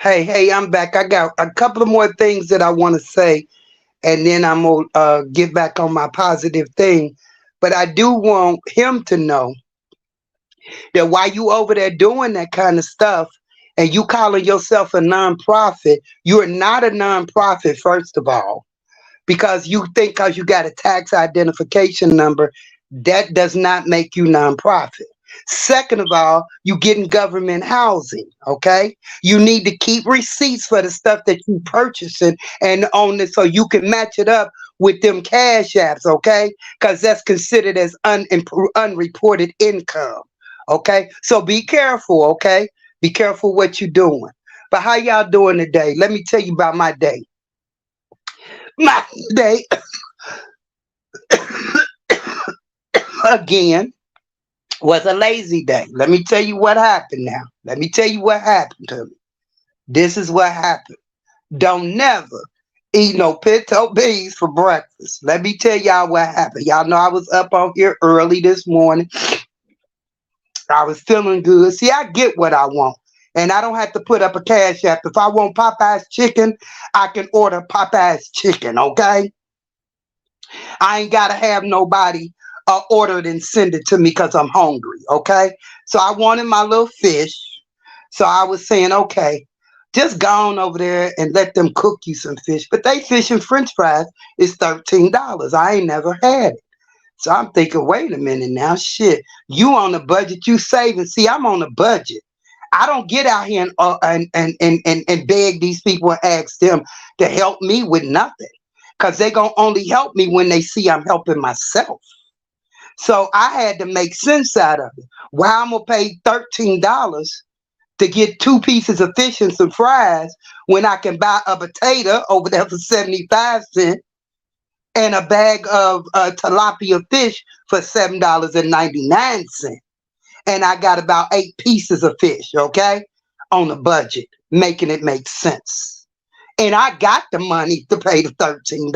Hey, I'm back. I got a couple of more things that I want to say, and then I'm going to get back on my positive thing. But I do want him to know that while you over there doing that kind of stuff and you calling yourself a nonprofit, you're not a nonprofit, first of all, because you think because you got a tax identification number, that does not make you nonprofit. Second of all, you getting government housing, okay? You need to keep receipts for the stuff that you purchasing and on it so you can match it up with them cash apps, okay? Because that's considered as unreported income, okay? So be careful, okay? Be careful what you're doing. But how y'all doing today? Let me tell you about my day. My day again was a lazy day. Let me tell you what happened now. Let me tell you what happened to me. This is what happened. Don't never eat no pinto beans for breakfast. Let me tell y'all what happened. Y'all know I was up on here early this morning. I was feeling good. See, I get what I want. And I don't have to put up a cash app. If I want Popeye's chicken, I can order Popeye's chicken, okay? I ain't gotta have nobody order it and send it to me because I'm hungry. Okay, so I wanted my little fish. So I was saying, okay, just go on over there and let them cook you some fish. But they fish and French fries is $13. I ain't never had it. So I'm thinking, wait a minute now, shit. You on a budget? You saving? See, I'm on a budget. I don't get out here and beg these people and ask them to help me with nothing because they're going to only help me when they see I'm helping myself. So I had to make sense out of it. Why I'm going to pay $13 to get two pieces of fish and some fries when I can buy a potato over there for 75 cents and a bag of tilapia fish for $7.99. And I got about 8 pieces of fish, okay, on a budget, making it make sense. And I got the money to pay the $13,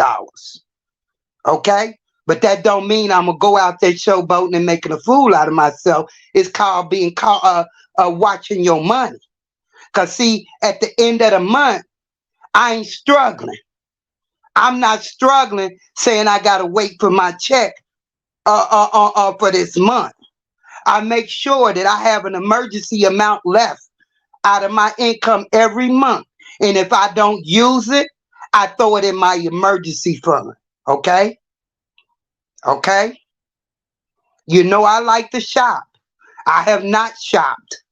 okay? But that don't mean I'm gonna go out there showboating and making a fool out of myself. It's called being called watching your money. Cause see, at the end of the month, I ain't struggling. I'm not struggling saying I gotta wait for my check for this month. I make sure that I have an emergency amount left out of my income every month. And if I don't use it, I throw it in my emergency fund. Okay? Okay? You know I like to shop. I have not shopped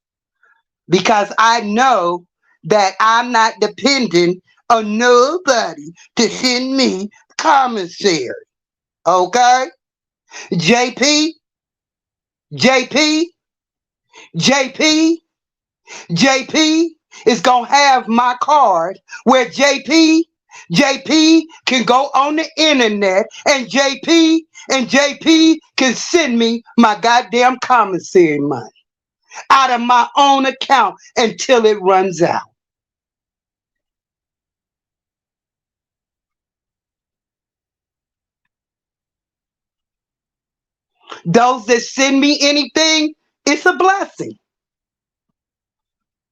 because I know that I'm not dependent on nobody to send me commissary. Okay? JP, JP, JP, JP is going to have my card where JP can go on the internet and JP can send me my goddamn commissary money out of my own account until it runs out. Those that send me anything, it's a blessing.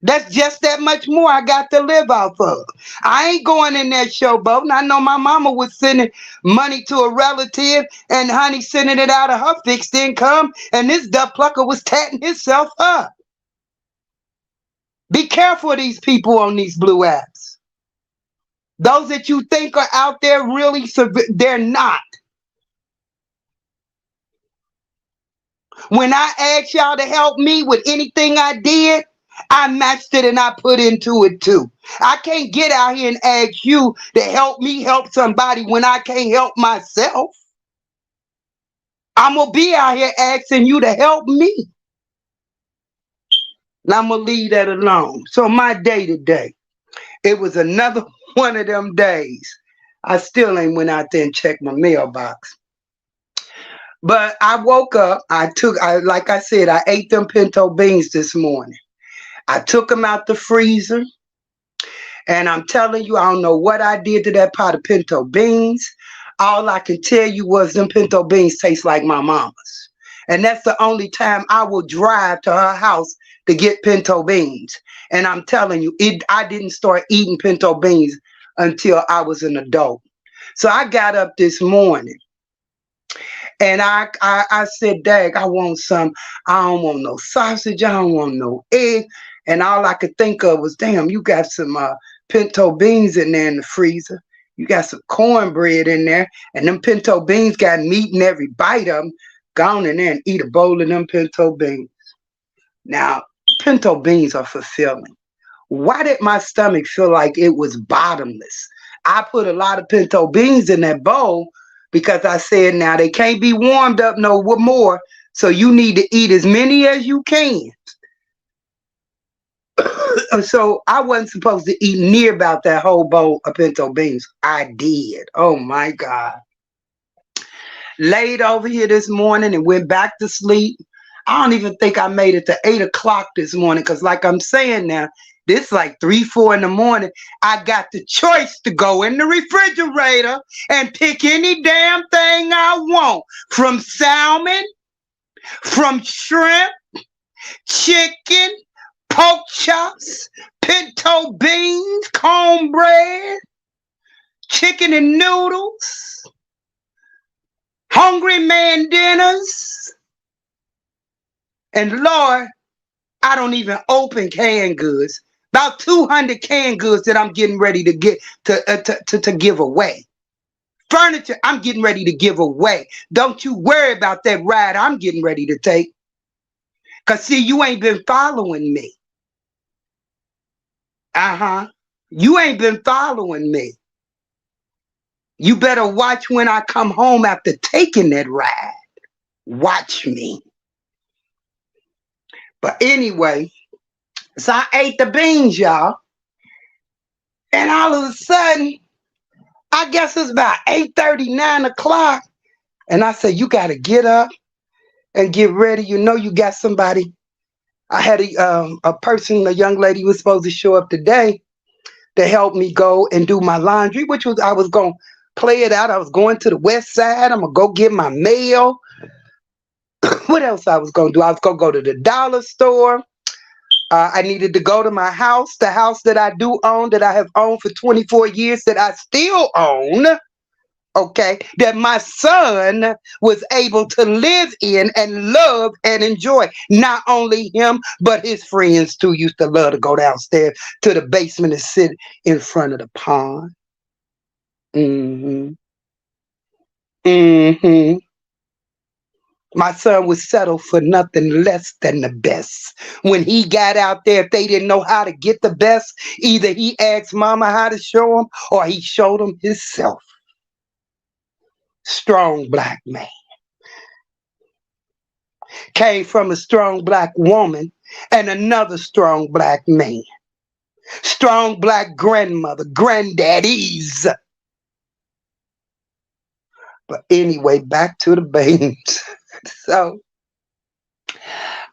That's just that much more I got to live off of. I ain't going in that showboat. I know my mama was sending money to a relative and honey sending it out of her fixed income, and this duck plucker was tatting himself up. Be careful of these people on these blue apps. Those that you think are out there really, they're not. When I asked y'all to help me with anything I did, I matched it and I put into it too. I can't get out here and ask you to help me help somebody when I can't help myself. I'm going to be out here asking you to help me. And I'm going to leave that alone. So my day today, it was another one of them days. I still ain't went out there and checked my mailbox. But I woke up, like I said, I ate them pinto beans this morning. I took them out the freezer, and I'm telling you, I don't know what I did to that pot of pinto beans. All I can tell you was them pinto beans taste like my mama's. And that's the only time I will drive to her house to get pinto beans. And I'm telling you, I didn't start eating pinto beans until I was an adult. So I got up this morning and I said, Dag, I want some. I don't want no sausage. I don't want no egg. And all I could think of was, damn, you got some pinto beans in there in the freezer. You got some cornbread in there. And them pinto beans got meat in every bite of them. Go on in there and eat a bowl of them pinto beans. Now, pinto beans are fulfilling. Why did my stomach feel like it was bottomless? I put a lot of pinto beans in that bowl because I said, now they can't be warmed up no more. So you need to eat as many as you can. So I wasn't supposed to eat near about that whole bowl of pinto beans. I did. Oh my God. Laid over here this morning and went back to sleep. I don't even think I made it to 8 o'clock this morning because like I'm saying now, this like 3, 4 in the morning. I got the choice to go in the refrigerator and pick any damn thing I want. From salmon, from shrimp, chicken, pork chops, pinto beans, cornbread, chicken and noodles, hungry man dinners. And Lord, I don't even open canned goods. About 200 canned goods that I'm getting ready to get to give away. Furniture I'm getting ready to give away. Don't you worry about that ride I'm getting ready to take. Because see, you ain't been following me. You ain't been following me. You better watch when I come home after taking that ride. Watch me. But anyway, so I ate the beans, y'all. And all of a sudden, I guess it's about 8:30, 9 o'clock. And I said, you got to get up and get ready. You know you got somebody. I had a person, a young lady was supposed to show up today to help me go and do my laundry, which was, I was going to play it out. I was going to the west side. I'm going to go get my mail. What else I was going to do? I was going to go to the dollar store. I needed to go to my house, the house that I do own, that I have owned for 24 years, that I still own, okay, that my son was able to live in and love and enjoy. Not only him, but his friends too used to love to go downstairs to the basement and sit in front of the pond. My son was settled for nothing less than the best. When he got out there, if they didn't know how to get the best, either he asked mama how to show him or he showed him himself. Strong black man. Came from a strong black woman and another strong black man. Strong black grandmother, granddaddies. But anyway, back to the beans. So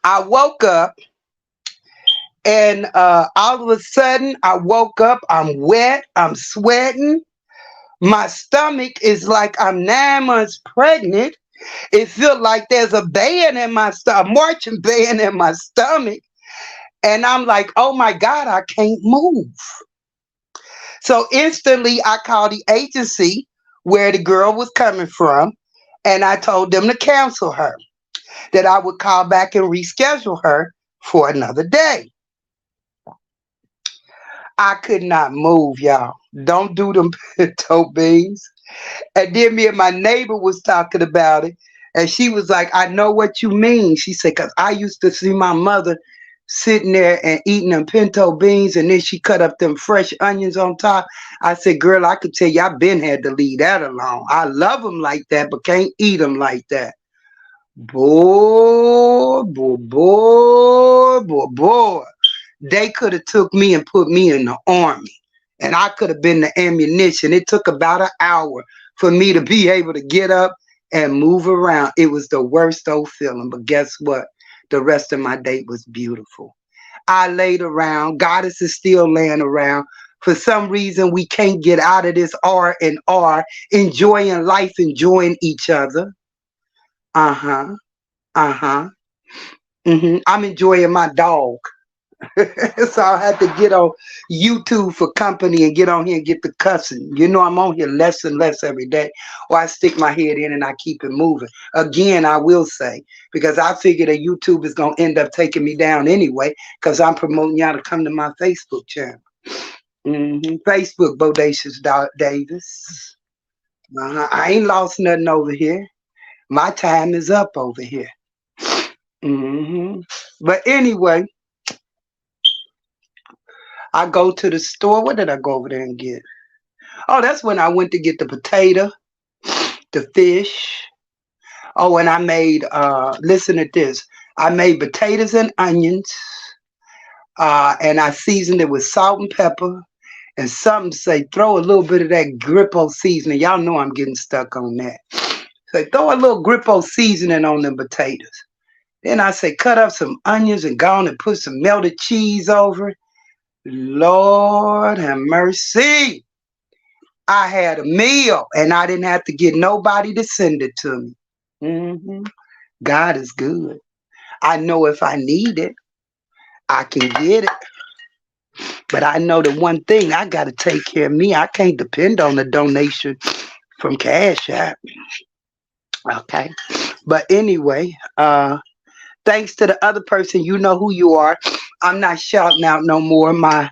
I woke up and all of a sudden I woke up, I'm wet, I'm sweating. My stomach is like I'm 9 months pregnant. It feels like there's a band in my stomach, a marching band in my stomach. And I'm like, oh my God, I can't move. So instantly I called the agency where the girl was coming from. And I told them to cancel her, that I would call back and reschedule her for another day. I could not move, y'all. Don't do them pinto beans. And then me and my neighbor was talking about it. And she was like, I know what you mean. She said, because I used to see my mother sitting there and eating them pinto beans, and then she cut up them fresh onions on top. I said, girl, I could tell you I've been had to leave that alone. I love them like that, but can't eat them like that. Boy. They could have took me and put me in the army, and I could have been the ammunition. It took about an hour for me to be able to get up and move around. It was the worst old feeling, but guess what? The rest of my day was beautiful. I laid around. Goddess is still laying around. For some reason, we can't get out of this R and R, enjoying life, enjoying each other. Uh-huh. I'm enjoying my dog. So I had to get on YouTube for company and get on here and get the cussing. You know, I'm on here less and less every day. Or I stick my head in and I keep it moving. Again, I will say, because I figure that YouTube is going to end up taking me down anyway, because I'm promoting y'all to come to my Facebook channel. Facebook, Bodacious Davis. I ain't lost nothing over here. My time is up over here. But anyway, I go to the store. What did I go over there and get? Oh, that's when I went to get the potato, the fish. Oh, and I made, listen to this. I made potatoes and onions, and I seasoned it with salt and pepper. And some say throw a little bit of that Grippo seasoning. Y'all know I'm getting stuck on that. So throw a little Grippo seasoning on them potatoes. Then I say cut up some onions and go on and put some melted cheese over it. Lord have mercy. I had a meal and I didn't have to get nobody to send it to me. God is good. I know if I need it, I can get it. But I know the one thing, I got to take care of me. I can't depend on the donation from Cash App. Okay. But anyway, thanks to the other person, you know who you are. I'm not shouting out no more my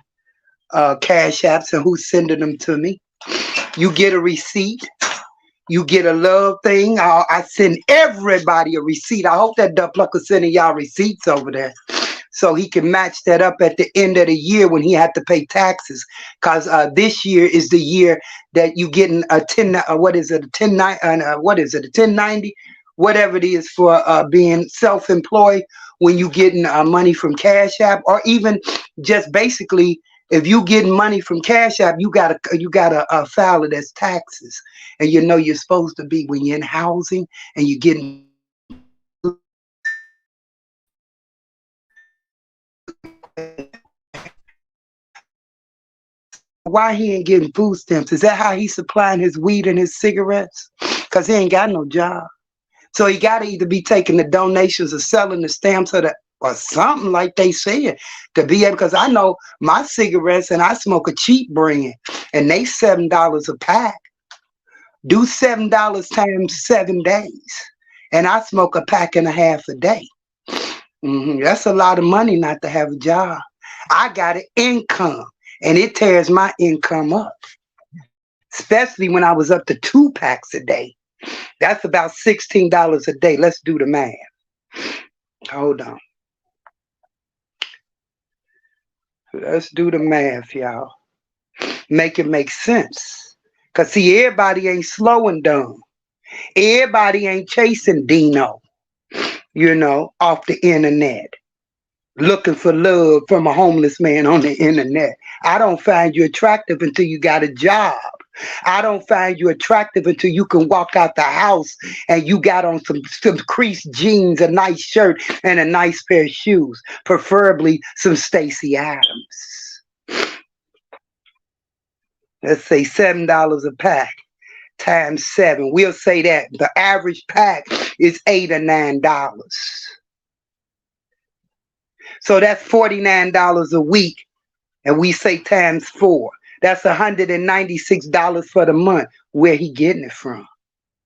Cash Apps and who's sending them to me. You get a receipt. You get a love thing. I send everybody a receipt. I hope that Duck Plucker sending y'all receipts over there, so he can match that up at the end of the year when he had to pay taxes. Because this year is the year that you getting a 10. What is it? A 1090? What is it? A 1090? Whatever it is for being self-employed. When you getting money from Cash App, or even just basically, if you getting money from Cash App, you gotta file it as taxes. And you know you're supposed to be when you're in housing and you're getting why he ain't getting food stamps? Is that how he's supplying his weed and his cigarettes? Because he ain't got no job. So he got to either be taking the donations or selling the stamps or something like they said to be able, because I know my cigarettes and I smoke a cheap brand and they $7 a pack. Do $7 times 7 days. And I smoke a pack and a half a day. That's a lot of money not to have a job. I got an income and it tears my income up, especially when I was up to 2 packs a day. That's about $16 a day. Let's do the math. Hold on. Let's do the math, y'all. Make it make sense. Because, see, everybody ain't slow and dumb. Everybody ain't chasing Dino, off the internet, looking for love from a homeless man on the internet. I don't find you attractive until you got a job. I don't find you attractive until you can walk out the house and you got on some creased jeans, a nice shirt, and a nice pair of shoes, preferably some Stacy Adams. Let's say $7 a pack times 7. We'll say that the average pack is $8 or $9. So that's $49 a week, and we say times 4. That's $196 for the month. Where he getting it from?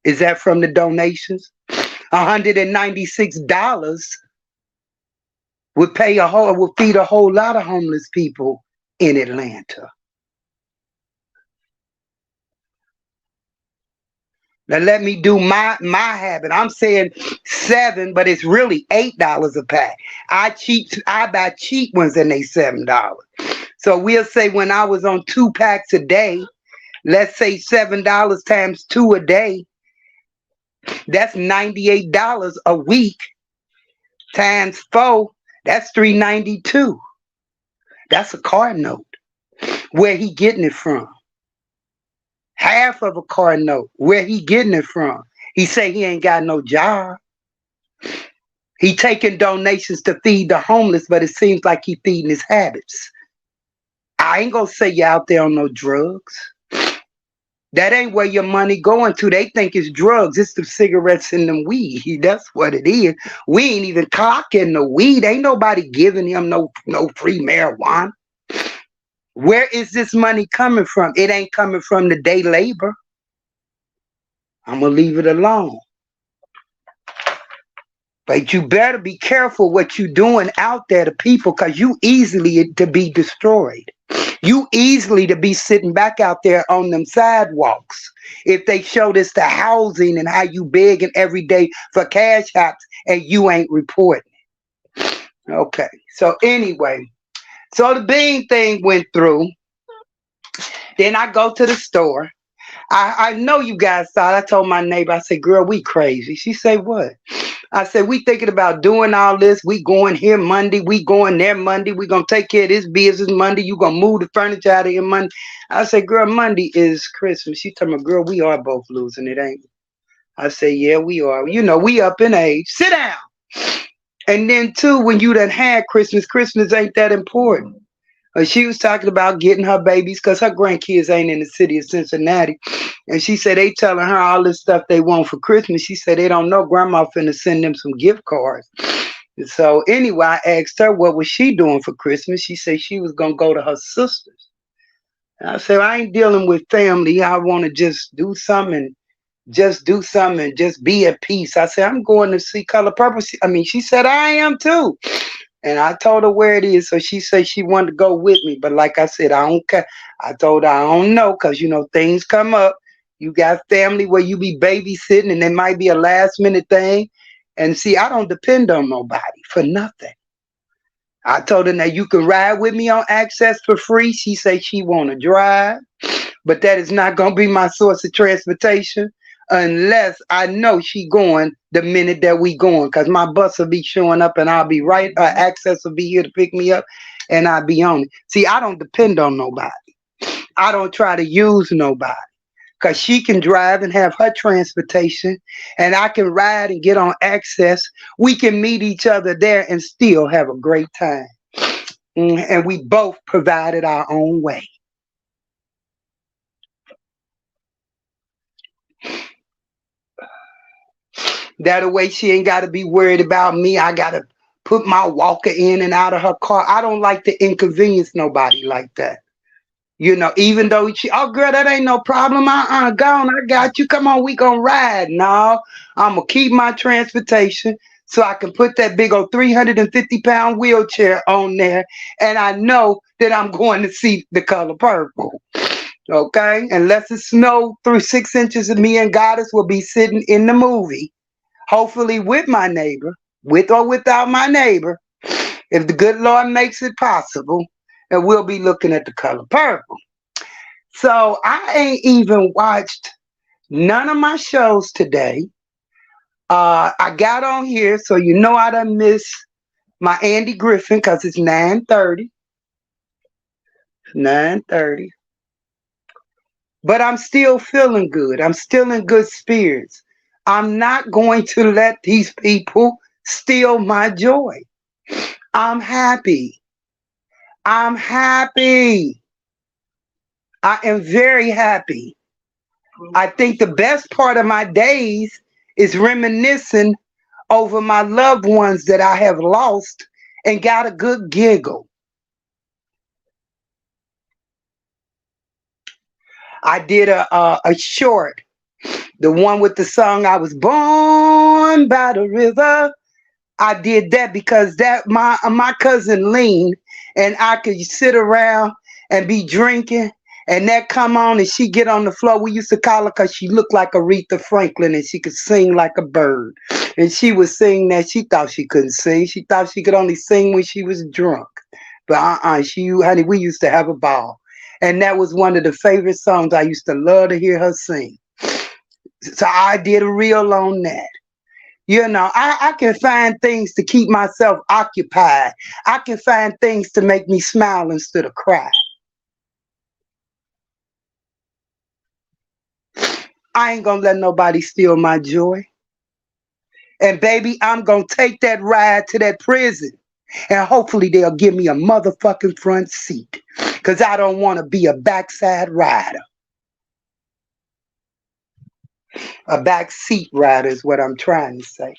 Is that from the donations? $196 would feed a whole lot of homeless people in Atlanta. Now let me do my habit. I'm saying 7, but it's really $8 a pack. I buy cheap ones and they $7. So we'll say when I was on 2 packs a day, let's say $7 times 2 a day, that's $98 a week times 4, that's $392. That's a car note. Where he getting it from? Half of a car note. Where he getting it from? He say he ain't got no job. He taking donations to feed the homeless, but it seems like he feeding his habits. I ain't gonna say you out there on no drugs. That ain't where your money going to. They think it's drugs. It's the cigarettes and the weed. That's what it is. We ain't even clocking the weed. Ain't nobody giving him no free marijuana. Where is this money coming from? It ain't coming from the day labor. I'm gonna leave it alone. But you better be careful what you doing out there to people, because you easily to be destroyed. You easily to be sitting back out there on them sidewalks if they show this the housing and how you begging every day for cash apps and you ain't reporting it. Okay. So anyway, so the bean thing went through. Then I go to the store. I know you guys thought, I told my neighbor, I said, girl, we crazy. She said, what? I said, we thinking about doing all this. We going here Monday. We going there Monday. We going to take care of this business Monday. You going to move the furniture out of here Monday. I said, girl, Monday is Christmas. She told me, girl, we are both losing it, ain't we? I said, yeah, we are. You know, we up in age. Sit down. And then, too, when you done had Christmas, Christmas ain't that important. She was talking about getting her babies because her grandkids ain't in the city of Cincinnati. And she said they telling her all this stuff they want for Christmas. She said they don't know grandma finna send them some gift cards. So anyway, I asked her what was she doing for Christmas. She said she was going to go to her sister's. And I said, I ain't dealing with family. I want to just do something. Just do something and just be at peace. I said, I'm going to see Color Purple. She said, I am too. And I told her where it is. So she said she wanted to go with me. But like I said, I don't care. I told her I don't know, because, you know, things come up. You got family where you be babysitting and it might be a last minute thing. And see, I don't depend on nobody for nothing. I told her that you can ride with me on Access for free. She said she want to drive, but that is not going to be my source of transportation unless I know she going the minute that we going, because my bus will be showing up and I'll be right. Access will be here to pick me up and I'll be on it. See, I don't depend on nobody. I don't try to use nobody, because she can drive and have her transportation and I can ride and get on Access. We can meet each other there and still have a great time. And we both provided our own way. That way she ain't got to be worried about me. I got to put my walker in and out of her car. I don't like to inconvenience nobody like that. You know, even though she, oh girl, that ain't no problem. Gone, I got you. Come on, we gonna ride. No, I'm gonna keep my transportation so I can put that big old 350-pound wheelchair on there, and I know that I'm going to see The Color Purple. Okay, unless it snow through 6 inches, of me and Goddess will be sitting in the movie, hopefully with my neighbor, with or without my neighbor, if the good Lord makes it possible, and we'll be looking at The Color Purple. So I ain't even watched none of my shows today. I got on here, so you know I done miss my Andy Griffin because it's 9:30. 9:30. But I'm still feeling good. I'm still in good spirits. I'm not going to let these people steal my joy. I'm happy. I'm happy. I am very happy. I think the best part of my days is reminiscing over my loved ones that I have lost and got a good giggle. I did a short, the one with the song I Was Born by the River. I did that because that my cousin Lean and I could sit around and be drinking, and that come on and she get on the floor. We used to call her because she looked like Aretha Franklin and she could sing like a bird. And she was singing that. She thought she couldn't sing. She thought she could only sing when she was drunk. But honey, we used to have a ball. And that was one of the favorite songs. I used to love to hear her sing. So I did a reel on that. You know, I can find things to keep myself occupied. I can find things to make me smile instead of cry. I ain't gonna let nobody steal my joy. And baby, I'm gonna take that ride to that prison. And hopefully they'll give me a motherfucking front seat. Because I don't want to be a backside rider. A back seat rider is what I'm trying to say.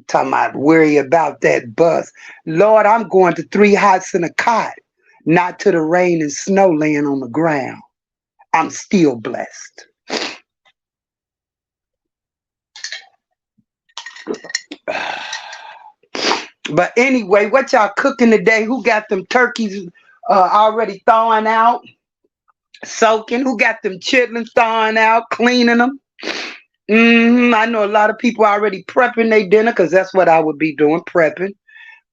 Talking about worry about that bus. Lord, I'm going to three hots in a cot, not to the rain and snow laying on the ground. I'm still blessed. But anyway, what y'all cooking today? Who got them turkeys already thawing out, soaking? Who got them chitlins thawing out, cleaning them? I know a lot of people already prepping their dinner because that's what I would be doing, prepping,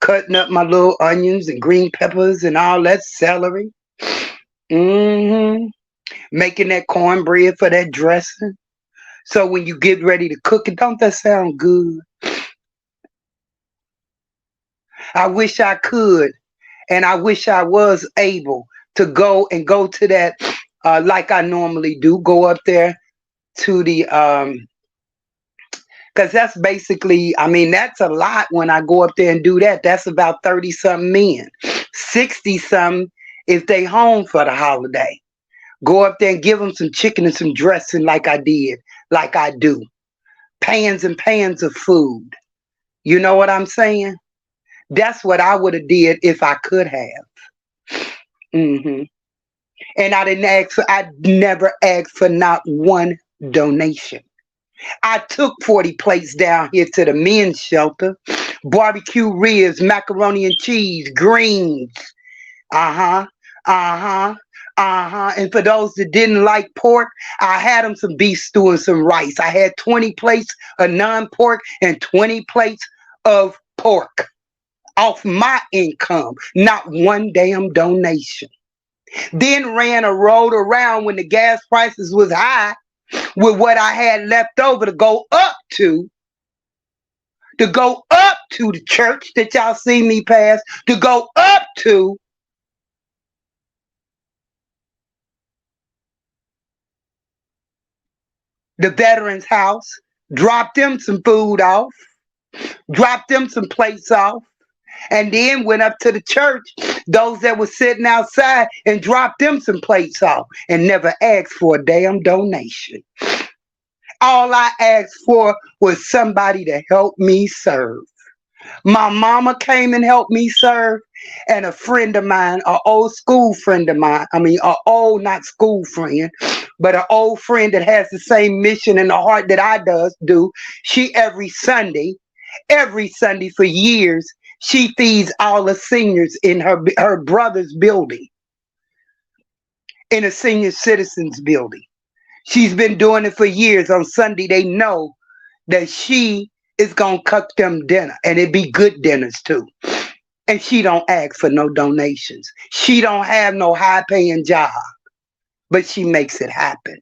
cutting up my little onions and green peppers and all that celery. Making that cornbread for that dressing. So when you get ready to cook it, don't that sound good? I wish I could, and I wish I was able to go to that like I normally do. Go up there to the because that's basically, I mean, that's a lot when I go up there and do that. That's about 30 something men, 60 something if they home for the holiday. Go up there and give them some chicken and some dressing like I did, like I do. Pans and pans of food. You know what I'm saying? That's what I would have did if I could have. And I never asked for not one donation. I took 40 plates down here to the men's shelter. Barbecue ribs, macaroni and cheese, greens. Uh-huh. Uh-huh. And for those that didn't like pork, I had them some beef stew and some rice. I had 20 plates of non-pork and 20 plates of pork off my income. Not one damn donation. Then ran a road around when the gas prices was high with what I had left over to go up to the church that y'all see me pass, to go up to the veterans house, drop them some food off, drop them some plates off, and then went up to the church, those that were sitting outside, and dropped them some plates off and never asked for a damn donation. All I asked for was somebody to help me serve. My mama came and helped me serve, and a friend of mine, an old school friend of mine, not school friend, but an old friend that has the same mission in the heart that I do. She every Sunday for years, she feeds all the seniors in her brother's building, in a senior citizens building. She's been doing it for years. On Sunday, they know that she is going to cook them dinner, and it be good dinners too. And she don't ask for no donations. She don't have no high-paying job, but she makes it happen.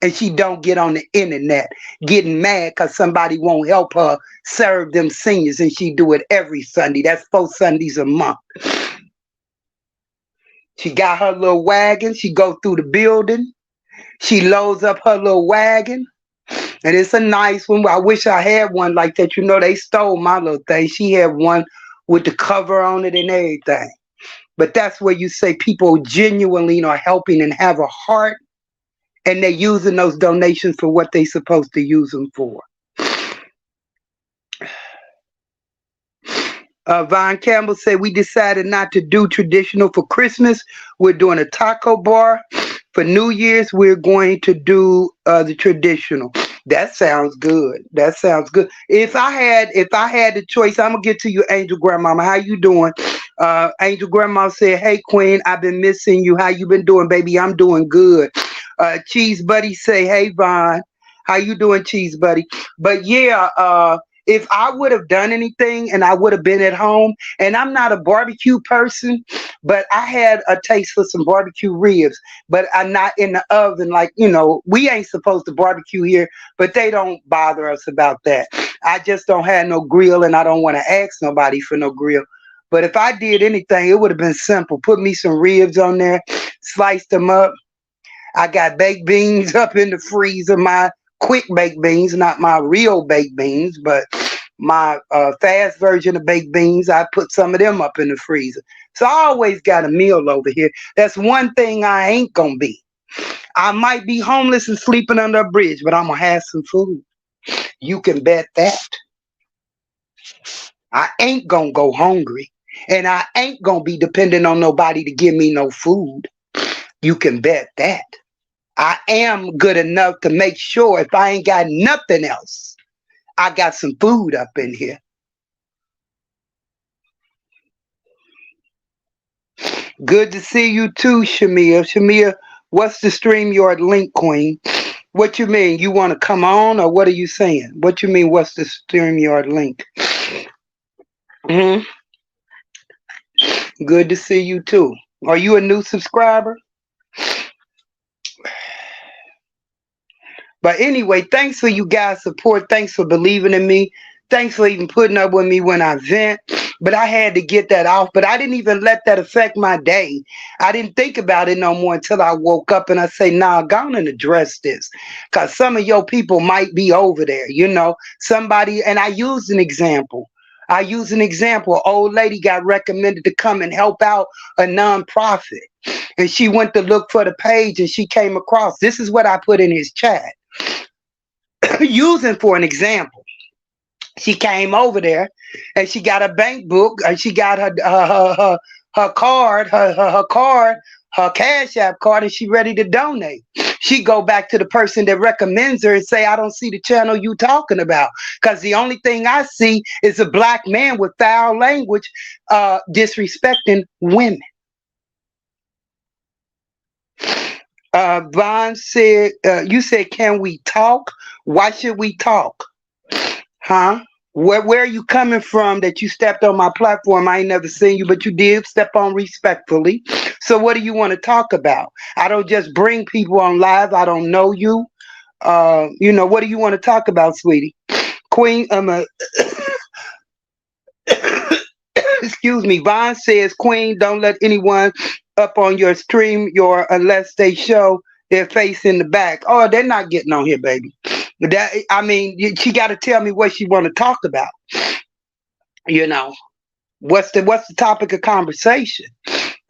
And she don't get on the internet getting mad because somebody won't help her serve them seniors, and she do it every Sunday. That's 4 Sundays a month. She got her little wagon. She go through the building. She loads up her little wagon. And it's a nice one. I wish I had one like that. You know, they stole my little thing. She had one with the cover on it and everything. But that's where you say people genuinely are helping and have a heart, and they're using those donations for what they're supposed to use them for. Von Campbell said, we decided not to do traditional for Christmas. We're doing a taco bar. For New Year's, we're going to do the traditional. That sounds good. That sounds good. If I had the choice, I'm gonna get to you, Angel Grandmama. How you doing? Angel Grandma said, "Hey Queen, I've been missing you. How you been doing, baby? I'm doing good." Cheese Buddy say, "Hey Von, how you doing, Cheese Buddy?" But yeah, if I would have done anything and I would have been at home, and I'm not a barbecue person, but I had a taste for some barbecue ribs, but I'm not in the oven. Like, we ain't supposed to barbecue here, but they don't bother us about that. I just don't have no grill, and I don't want to ask nobody for no grill. But if I did anything, it would have been simple. Put me some ribs on there, sliced them up. I got baked beans up in the freezer, my quick baked beans, not my real baked beans, but my fast version of baked beans. I put some of them up in the freezer. So I always got a meal over here. That's one thing I ain't gonna be. I might be homeless and sleeping under a bridge, but I'm going to have some food. You can bet that. I ain't going to go hungry. And I ain't going to be dependent on nobody to give me no food. You can bet that. I am good enough to make sure if I ain't got nothing else, I got some food up in here. Good to see you too, Shamia. Shamia, what's the StreamYard link, Queen? What you mean? You want to come on, or what are you saying? What you mean? What's the StreamYard link? Hmm. Good to see you too. Are you a new subscriber? But anyway, thanks for you guys' support. Thanks for believing in me. Thanks for even putting up with me when I vent. But I had to get that off. But I didn't even let that affect my day. I didn't think about it no more until I woke up and I say, nah, go on and address this. Because some of your people might be over there, you know. Somebody, and I used an example. An old lady got recommended to come and help out a nonprofit. And she went to look for the page and she came across. This is what I put in his chat. Using for an example. She came over there and she got a bank book and she got her card, her Cash App card, and she ready to donate. She go back to the person that recommends her and say, I don't see the channel you talking about. Because the only thing I see is a black man with foul language disrespecting women. Vaughn said, you said, can we talk? Why should we talk? Huh? Where are you coming from that you stepped on my platform? I ain't never seen you, but you did step on respectfully. So what do you want to talk about? I don't just bring people on live. I don't know you. You know, what do you want to talk about, sweetie? Queen, excuse me. Vaughn says, Queen, don't let anyone up on your StreamYard unless they show their face in the back. Oh, they're not getting on here, baby. That, I mean, she got to tell me what she want to talk about. You know, what's the topic of conversation?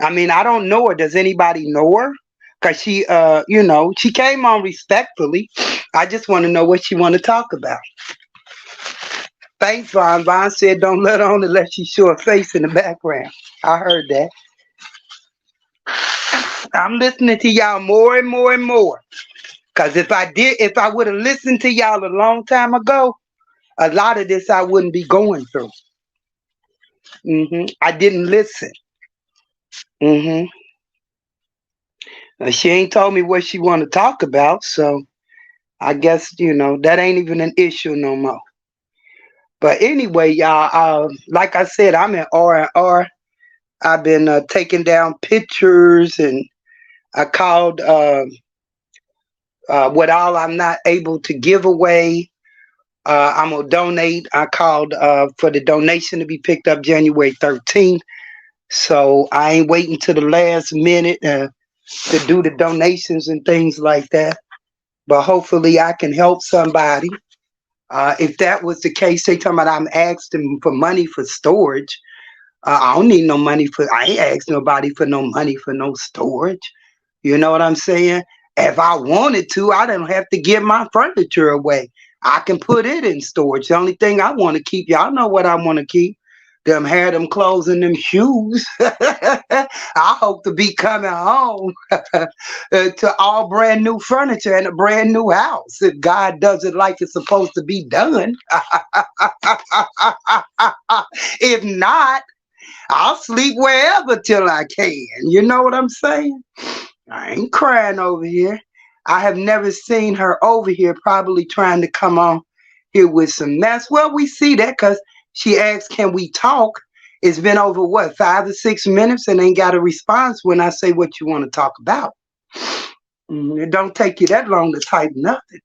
I mean, I don't know her. Does anybody know her? Cause she, you know, she came on respectfully. I just want to know what she want to talk about. Thanks, Vaughn. Vaughn said, "Don't let on unless she show her face in the background." I heard that. I'm listening to y'all more and more and more. Cause if I would have listened to y'all a long time ago, a lot of this I wouldn't be going through. I didn't listen. She ain't told me what she want to talk about, so I guess, you know, that ain't even an issue no more. But anyway, y'all, like I said, I'm in R&R. I've been taking down pictures, and I called what all I'm not able to give away. I'm going to donate. I called for the donation to be picked up January 13th. So I ain't waiting to the last minute to do the donations and things like that. But hopefully I can help somebody. If that was the case, they talking about I'm asking for money for storage. I don't need no money I ain't asked nobody for no money for no storage. You know what I'm saying? If I wanted to, I don't have to give my furniture away. I can put it in storage. The only thing I want to keep, y'all know what I want to keep. Them hair, them clothes, and them shoes. I hope to be coming home to all brand new furniture and a brand new house. If God does it like it's supposed to be done. If not, I'll sleep wherever till I can. You know what I'm saying? I ain't crying over here. I have never seen her over here probably trying to come on here with some mess. Well, we see that because she asked, can we talk? It's been over, what, 5 or 6 minutes and ain't got a response when I say what you want to talk about. It don't take you that long to type nothing.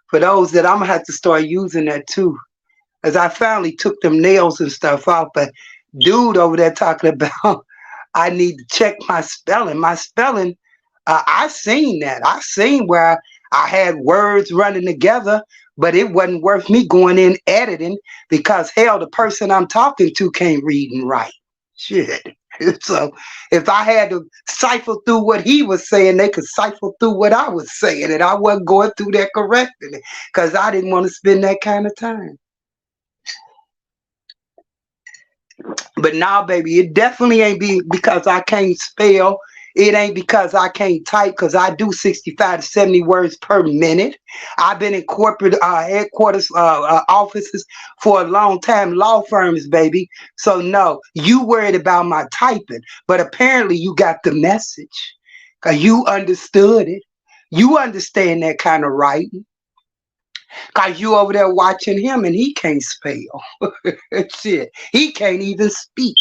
For those that I'm going to have to start using that too. As I finally took them nails and stuff off, but dude over there talking about I need to check my spelling. My spelling, I seen that. I seen where I had words running together, but it wasn't worth me going in editing because hell, the person I'm talking to can't read and write. Shit. So if I had to cipher through what he was saying, they could cipher through what I was saying, and I wasn't going through that correcting it because I didn't want to spend that kind of time. But now, baby, it definitely ain't because I can't spell. It ain't because I can't type, because I do 65 to 70 words per minute. I've been in corporate headquarters offices for a long time, law firms, baby. So no, you worried about my typing, but apparently you got the message because you understood it. You understand that kind of writing because you over there watching him and he can't spell. Shit, he can't even speak.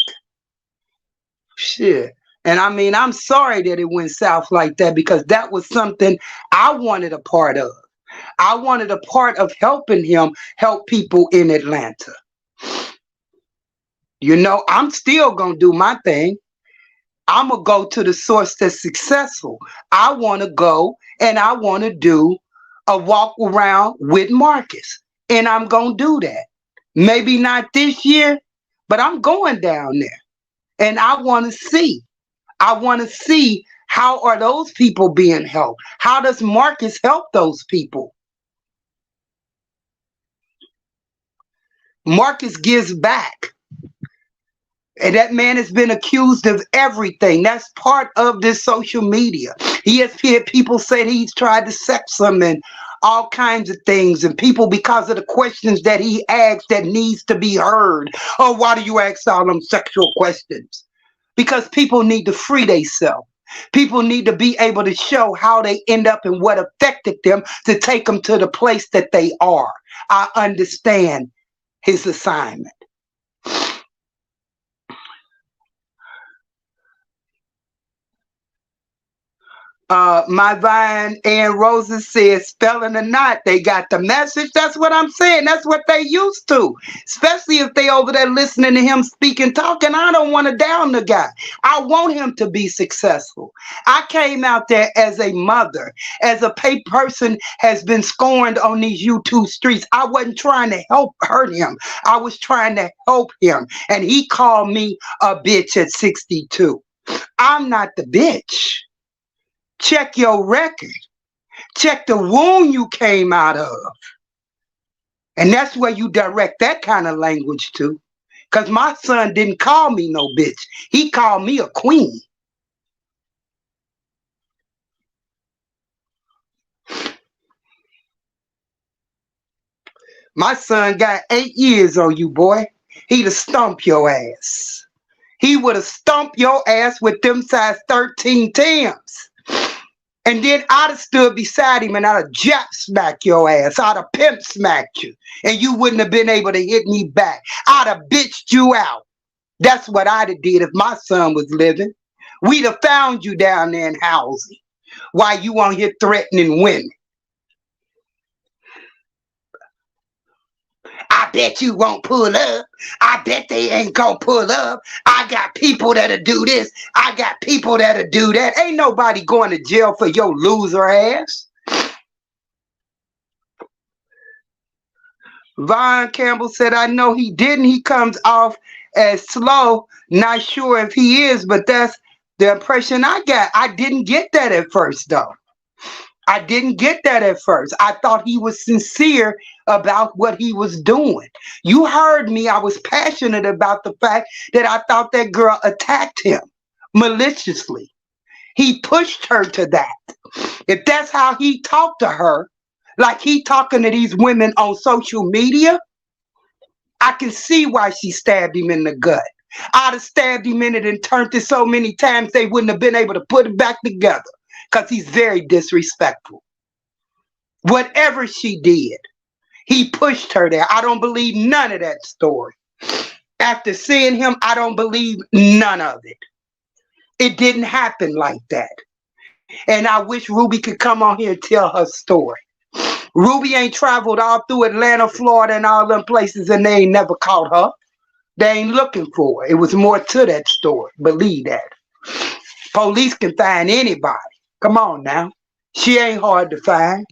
Shit. And I mean, I'm sorry that it went south like that because that was something I wanted a part of. I wanted a part of helping him help people in Atlanta. You know, I'm still going to do my thing. I'm going to go to the source that's successful. I want to go and I want to do a walk around with Marcus. And I'm going to do that. Maybe not this year, but I'm going down there. And I want to see. I want to see how are those people being helped? How does Marcus help those people? Marcus gives back. And that man has been accused of everything. That's part of this social media. He has heard people say he's tried to sex them and all kinds of things. And people, because of the questions that he asks that needs to be heard. Oh, why do you ask all them sexual questions? Because people need to free themselves. People need to be able to show how they end up and what affected them to take them to the place that they are. I understand his assignment. My Vine and Rosa says spelling or not, they got the message. That's what I'm saying. That's what they used to. Especially if they over there listening to him speak and talking. I don't want to down the guy. I want him to be successful. I came out there as a mother, as a person has been scorned on these YouTube streets. I wasn't trying to hurt him. I was trying to help him. And he called me a bitch at 62. I'm not the bitch. Check your record. Check the wound you came out of. And that's where you direct that kind of language to. Because my son didn't call me no bitch. He called me a queen. My son got 8 years on you, boy. He'd have stumped your ass. He would have stumped your ass with them size 13 Tims. And then I'd have stood beside him and I'd have jab smacked your ass. I'd have pimp smacked you. And you wouldn't have been able to hit me back. I'd have bitched you out. That's what I'd have did if my son was living. We'd have found you down there in housing while you on here threatening women. I bet you won't pull up. I bet they ain't gonna pull up. I got people that'll do this. I got people that'll do that. Ain't nobody going to jail for your loser ass. Vaughn Campbell said, I know he didn't. He comes off as slow. Not sure if he is, but that's the impression I got. I didn't get that at first, though. I didn't get that at first. I thought he was sincere about what he was doing. You heard me. I was passionate about the fact that I thought that girl attacked him maliciously. He pushed her to that. If that's how he talked to her, like he talking to these women on social media, I can see why she stabbed him in the gut. I'd have stabbed him in it and turned it so many times they wouldn't have been able to put it back together. Because he's very disrespectful. Whatever she did, he pushed her there. I don't believe none of that story. After seeing him, I don't believe none of it. It didn't happen like that. And I wish Ruby could come on here and tell her story. Ruby ain't traveled all through Atlanta, Florida, and all them places, and they ain't never caught her. They ain't looking for her. It was more to that story. Believe that. Police can find anybody. Come on now. She ain't hard to find.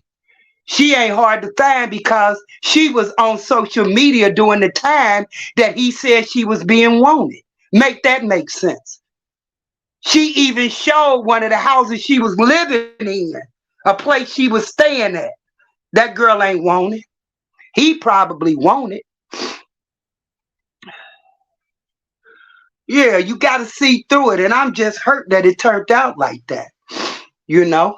She ain't hard to find because she was on social media during the time that he said she was being wanted. Make that make sense. She even showed one of the houses she was living in, a place she was staying at. That girl ain't want it. He probably want it. Yeah, you got to see through it. And I'm just hurt that it turned out like that. You know,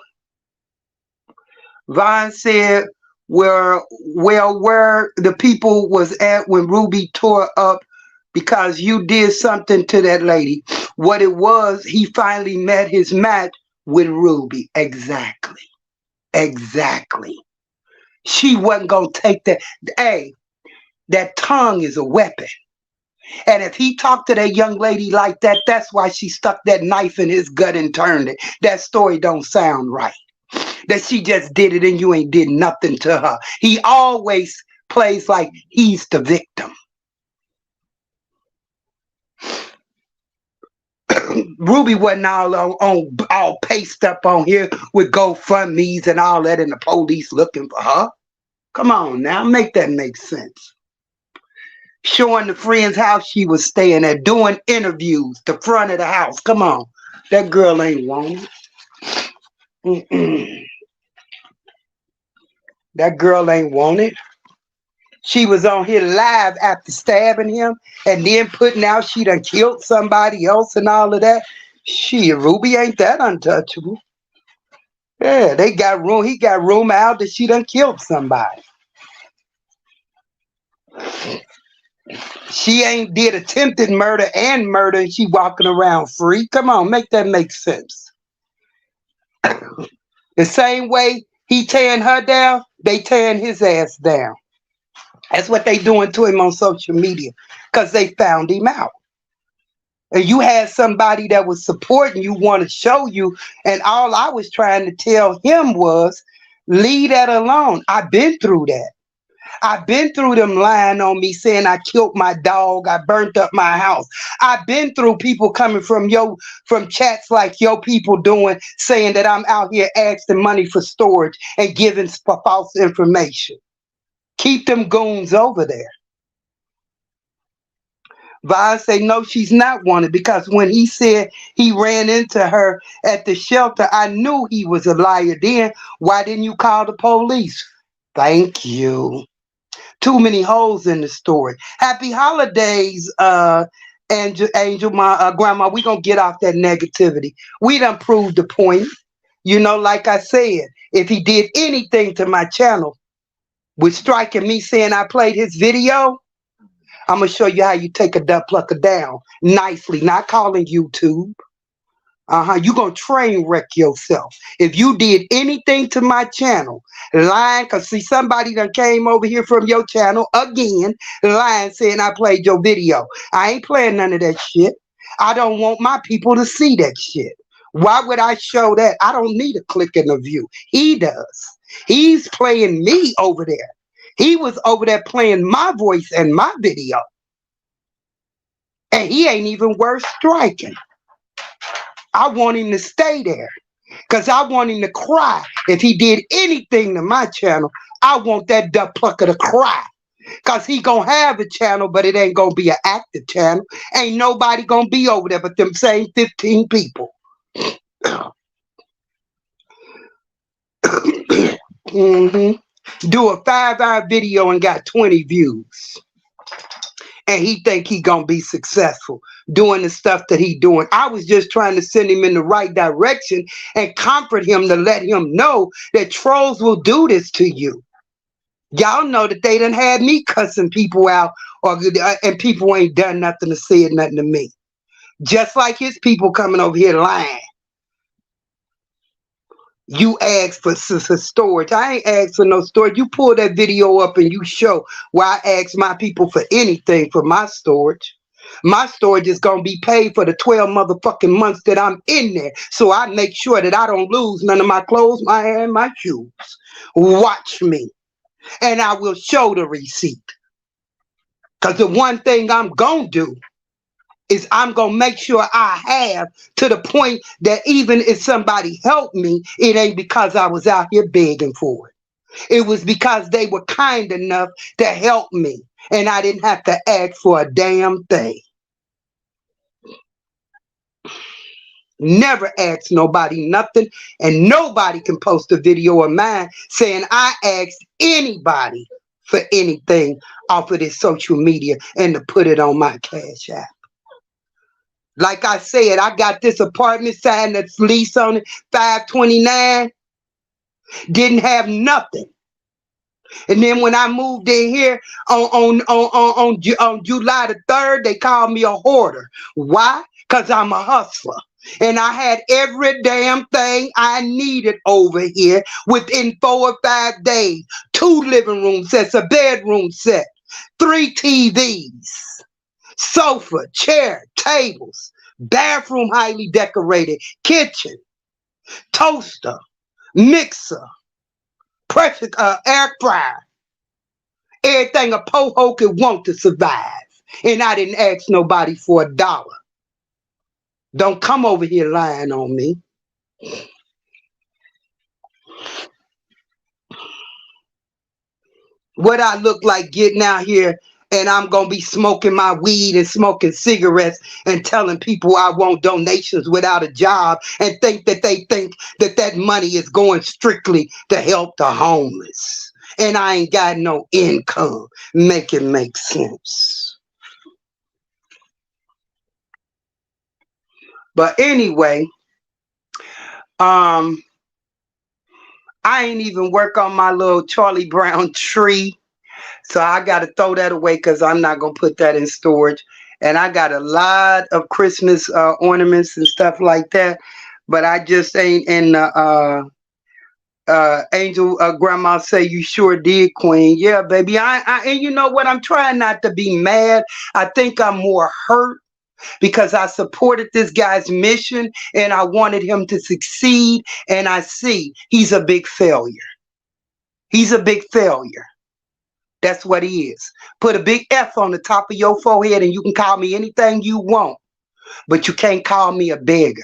Vaughn said, where the people was at when Ruby tore up because you did something to that lady. What it was, he finally met his match with Ruby. Exactly. Exactly. She wasn't going to take that. Hey, that tongue is a weapon. And if he talked to that young lady like that, that's why she stuck that knife in his gut and turned it. That story don't sound right. That she just did it and you ain't did nothing to her. He always plays like he's the victim. Ruby wasn't all paced up on here with GoFundMe's and all that and the police looking for her. Come on now, make that make sense. Showing the friend's house she was staying at, doing interviews, the front of the house. Come on. That girl ain't wanted. That girl ain't wanted. She was on here live after stabbing him and then putting out she done killed somebody else and all of that. Ruby ain't that untouchable. Yeah, they got room. He got room out that she done killed somebody. She ain't did attempted murder and murder and she walking around free. Come on, make that make sense. The same way he tearing her down, they tearing his ass down. That's what they doing to him on social media because they found him out. And you had somebody that was supporting you, want to show you, and all I was trying to tell him was, leave that alone. I've been through that. I've been through them lying on me saying I killed my dog, I burnt up my house. I've been through people coming from chats like yo people doing, saying that I'm out here asking money for storage and giving false information. Keep them goons over there. Vaughn say no, she's not wanted because when he said he ran into her at the shelter, I knew he was a liar then. Why didn't you call the police? Thank you. Too many holes in the story. Happy holidays, Angel, my grandma. We gonna get off that negativity. We done proved the point. You know, like I said, if he did anything to my channel with striking me saying I played his video, I'm gonna show you how you take a duck plucker down nicely, not calling YouTube. You gonna train wreck yourself. If you did anything to my channel, lying, cause see somebody that came over here from your channel again, lying, saying I played your video. I ain't playing none of that shit. I don't want my people to see that shit. Why would I show that? I don't need a click and a view. He does. He's playing me over there. He was over there playing my voice and my video. And he ain't even worth striking. I want him to stay there because I want him to cry. If he did anything to my channel, I want that duck plucker to cry because he going to have a channel, but it ain't going to be an active channel. Ain't nobody going to be over there but them same 15 people. Do a 5-hour video and got 20 views. And he think he gonna be successful doing the stuff that he doing. I was just trying to send him in the right direction and comfort him to let him know that trolls will do this to you. Y'all know that they done had me cussing people out, and people ain't done nothing to say nothing to me. Just like his people coming over here lying. You asked for storage. I ain't asked for no storage. You pull that video up and you show why I asked my people for anything for my storage. My storage is going to be paid for the 12 motherfucking months that I'm in there. So I make sure that I don't lose none of my clothes, my hair, and my shoes. Watch me. And I will show the receipt. Because the one thing I'm going to do is I'm going to make sure I have to the point that even if somebody helped me, it ain't because I was out here begging for it. It was because they were kind enough to help me and I didn't have to ask for a damn thing. Never asked nobody nothing, and nobody can post a video of mine saying I asked anybody for anything off of this social media and to put it on my Cash App. Like I said, I got this apartment sign that's lease on it, 529, didn't have nothing. And then when I moved in here on July the 3rd, they called me a hoarder. Why? Because I'm a hustler. And I had every damn thing I needed over here within 4 or 5 days. 2 living room sets, a bedroom set, 3 TVs, sofa, chair, tables, bathroom highly decorated, kitchen, toaster, mixer, pressure air fryer. Everything a po-ho could want to survive. And I didn't ask nobody for $1. Don't come over here lying on me. What I look like getting out here and I'm going to be smoking my weed and smoking cigarettes and telling people I want donations without a job and think that they think that that money is going strictly to help the homeless. And I ain't got no income. Make it make sense. But anyway, I ain't even work on my little Charlie Brown tree. So I got to throw that away because I'm not going to put that in storage. And I got a lot of Christmas ornaments and stuff like that. But I just ain't in the Angel grandma say you sure did, Queen. Yeah, baby. And you know what? I'm trying not to be mad. I think I'm more hurt because I supported this guy's mission and I wanted him to succeed. And I see he's a big failure. He's a big failure. That's what he is. Put a big F on the top of your forehead and you can call me anything you want, but you can't call me a beggar.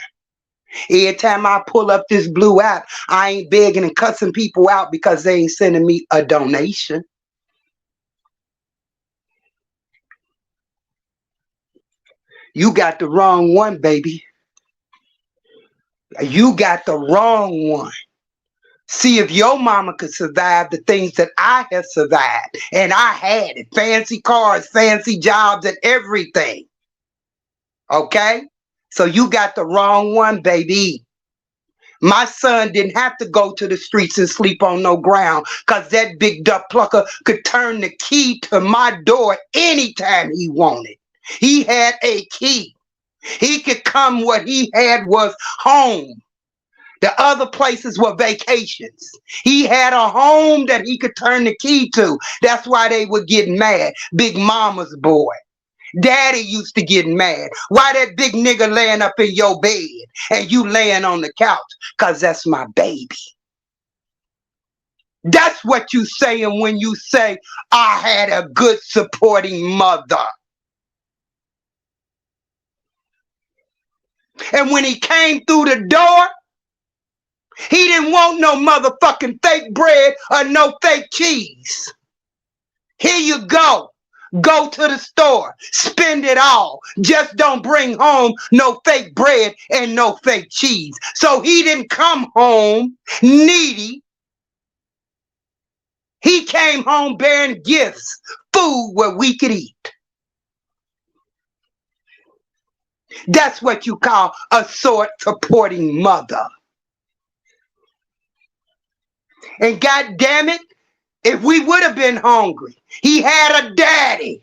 Every time I pull up this blue app, I ain't begging and cussing people out because they ain't sending me a donation. You got the wrong one, baby. You got the wrong one. See if your mama could survive the things that I have survived. And I had it. Fancy cars, fancy jobs, and everything. Okay? So you got the wrong one, baby. My son didn't have to go to the streets and sleep on no ground because that big duck plucker could turn the key to my door anytime he wanted. He had a key. He could come. What he had was home. The other places were vacations. He had a home that he could turn the key to. That's why they would get mad. Big mama's boy. Daddy used to get mad. Why that big nigga laying up in your bed and you laying on the couch? Because that's my baby. That's what you saying when you say, I had a good supporting mother. And when he came through the door, he didn't want no motherfucking fake bread or no fake cheese. Here you go. Go to the store. Spend it all. Just don't bring home no fake bread and no fake cheese. So he didn't come home needy. He came home bearing gifts, food where we could eat. That's what you call a sort supporting mother. And God damn it, if we would have been hungry, he had a daddy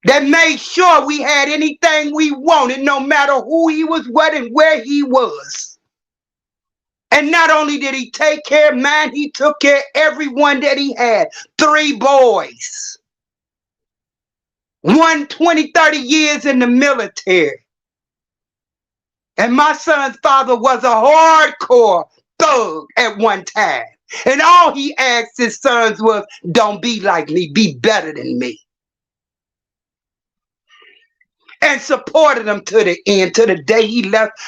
that made sure we had anything we wanted, no matter who he was, what, and where he was. And not only did he take care of mine, he took care of everyone that he had. 3 boys. 1 20, 30 years in the military. And my son's father was a hardcore thug at one time. And all he asked his sons was, don't be like me, be better than me. And supported them to the end, to the day he left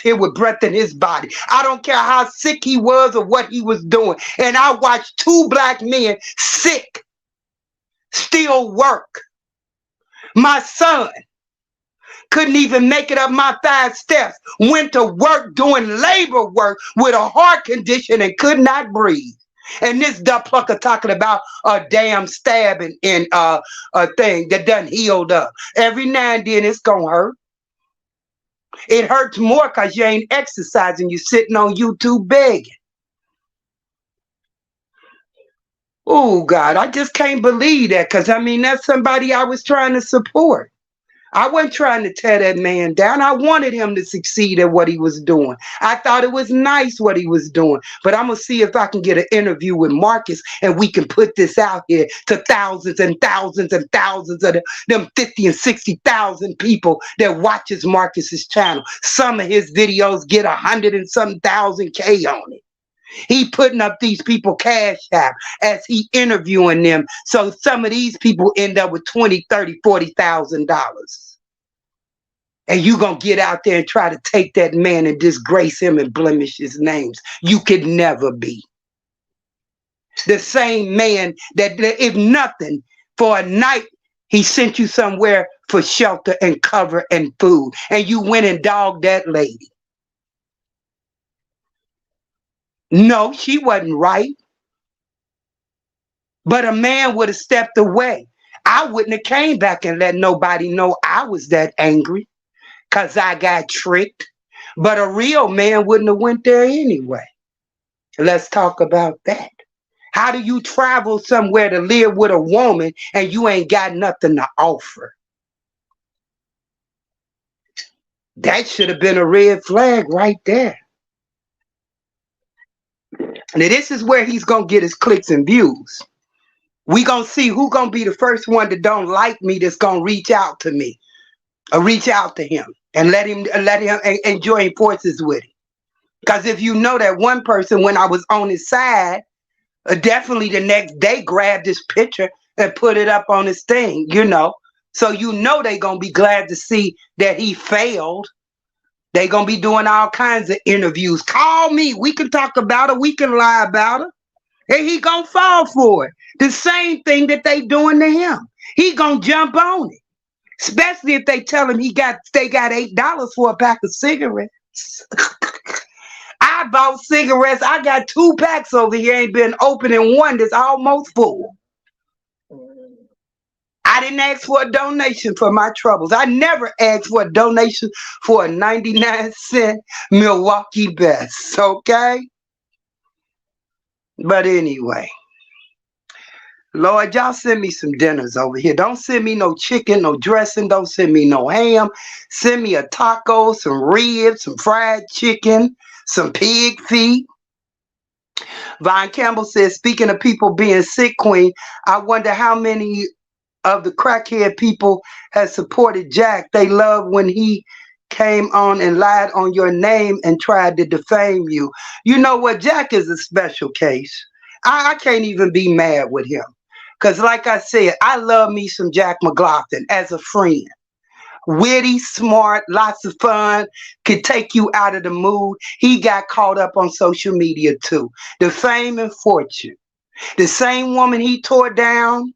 here with breath in his body. I don't care how sick he was or what he was doing. And I watched 2 black men sick still work. My son Couldn't even make it up my 5 steps. Went to work doing labor work with a heart condition and could not breathe. And this duck plucker talking about a damn stabbing in a thing that done healed up. Every now and then it's gonna hurt. It hurts more because you ain't exercising. You sitting on YouTube begging. Oh, God, I just can't believe that because, I mean, that's somebody I was trying to support. I wasn't trying to tear that man down. I wanted him to succeed at what he was doing. I thought it was nice what he was doing. But I'm going to see if I can get an interview with Marcus and we can put this out here to thousands and thousands and thousands of them 50 and 60,000 people that watches Marcus's channel. Some of his videos get 100 and some thousand K on it. He putting up these people cash app as he interviewing them. So some of these people end up with $20,000, $30,000, $40,000. And you gonna get out there and try to take that man and disgrace him and blemish his names. You could never be. The same man that if nothing, for a night, he sent you somewhere for shelter and cover and food. And you went and dogged that lady. No, she wasn't right. But a man would have stepped away. I wouldn't have came back and let nobody know I was that angry because I got tricked. But a real man wouldn't have went there anyway. Let's talk about that. How do you travel somewhere to live with a woman and you ain't got nothing to offer? That should have been a red flag right there. Now, this is where he's going to get his clicks and views. We going to see who going to be the first one that don't like me that's going to reach out to me. Or reach out to him and let him join forces with him. Because if you know that one person, when I was on his side, definitely the next day grabbed this picture and put it up on his thing, you know. So you know they going to be glad to see that he failed. They going to be doing all kinds of interviews. Call me. We can talk about it. We can lie about it. And he going to fall for it. The same thing that they doing to him. He going to jump on it. Especially if they tell him they got $8 for a pack of cigarettes. I bought cigarettes. I got 2 packs over here. Ain't been opening one that's almost full. I didn't ask for a donation for my troubles. I never asked for a donation for a 99-cent Milwaukee Best, okay? But anyway, Lord, y'all send me some dinners over here. Don't send me no chicken, no dressing. Don't send me no ham. Send me a taco, some ribs, some fried chicken, some pig feet. Vaughn Campbell says, speaking of people being sick, Queen, I wonder how many of the crackhead people has supported Jack. They love when he came on and lied on your name and tried to defame you. You know what? Jack is a special case. I can't even be mad with him. Because like I said, I love me some Jack McLaughlin as a friend. Witty, smart, lots of fun, could take you out of the mood. He got caught up on social media too. The fame and fortune. The same woman he tore down,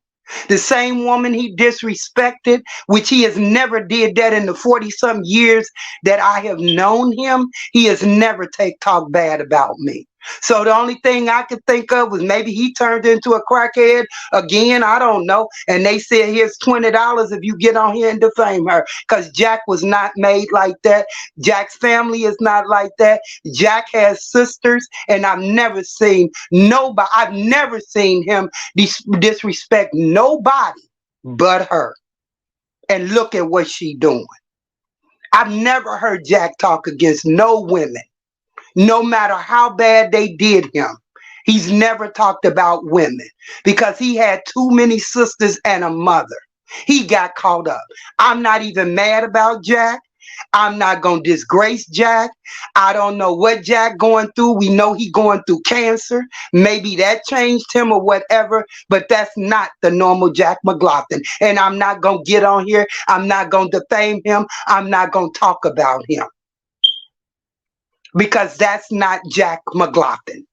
the same woman he disrespected, which he has never did that in the 40-something years that I have known him. He has never talked bad about me. So the only thing I could think of was maybe he turned into a crackhead again. I don't know. And they said, here's $20 if you get on here and defame her. Because Jack was not made like that. Jack's family is not like that. Jack has sisters, and I've never seen nobody. I've never seen him disrespect nobody but her. And look at what she doing. I've never heard Jack talk against no women. No matter how bad they did him, he's never talked about women because he had too many sisters and a mother. He got caught up. I'm not even mad about Jack. I'm not going to disgrace Jack. I don't know what Jack going through. We know he going through cancer. Maybe that changed him or whatever, but that's not the normal Jack McLaughlin. And I'm not going to get on here. I'm not going to defame him. I'm not going to talk about him. Because that's not Jack McLaughlin.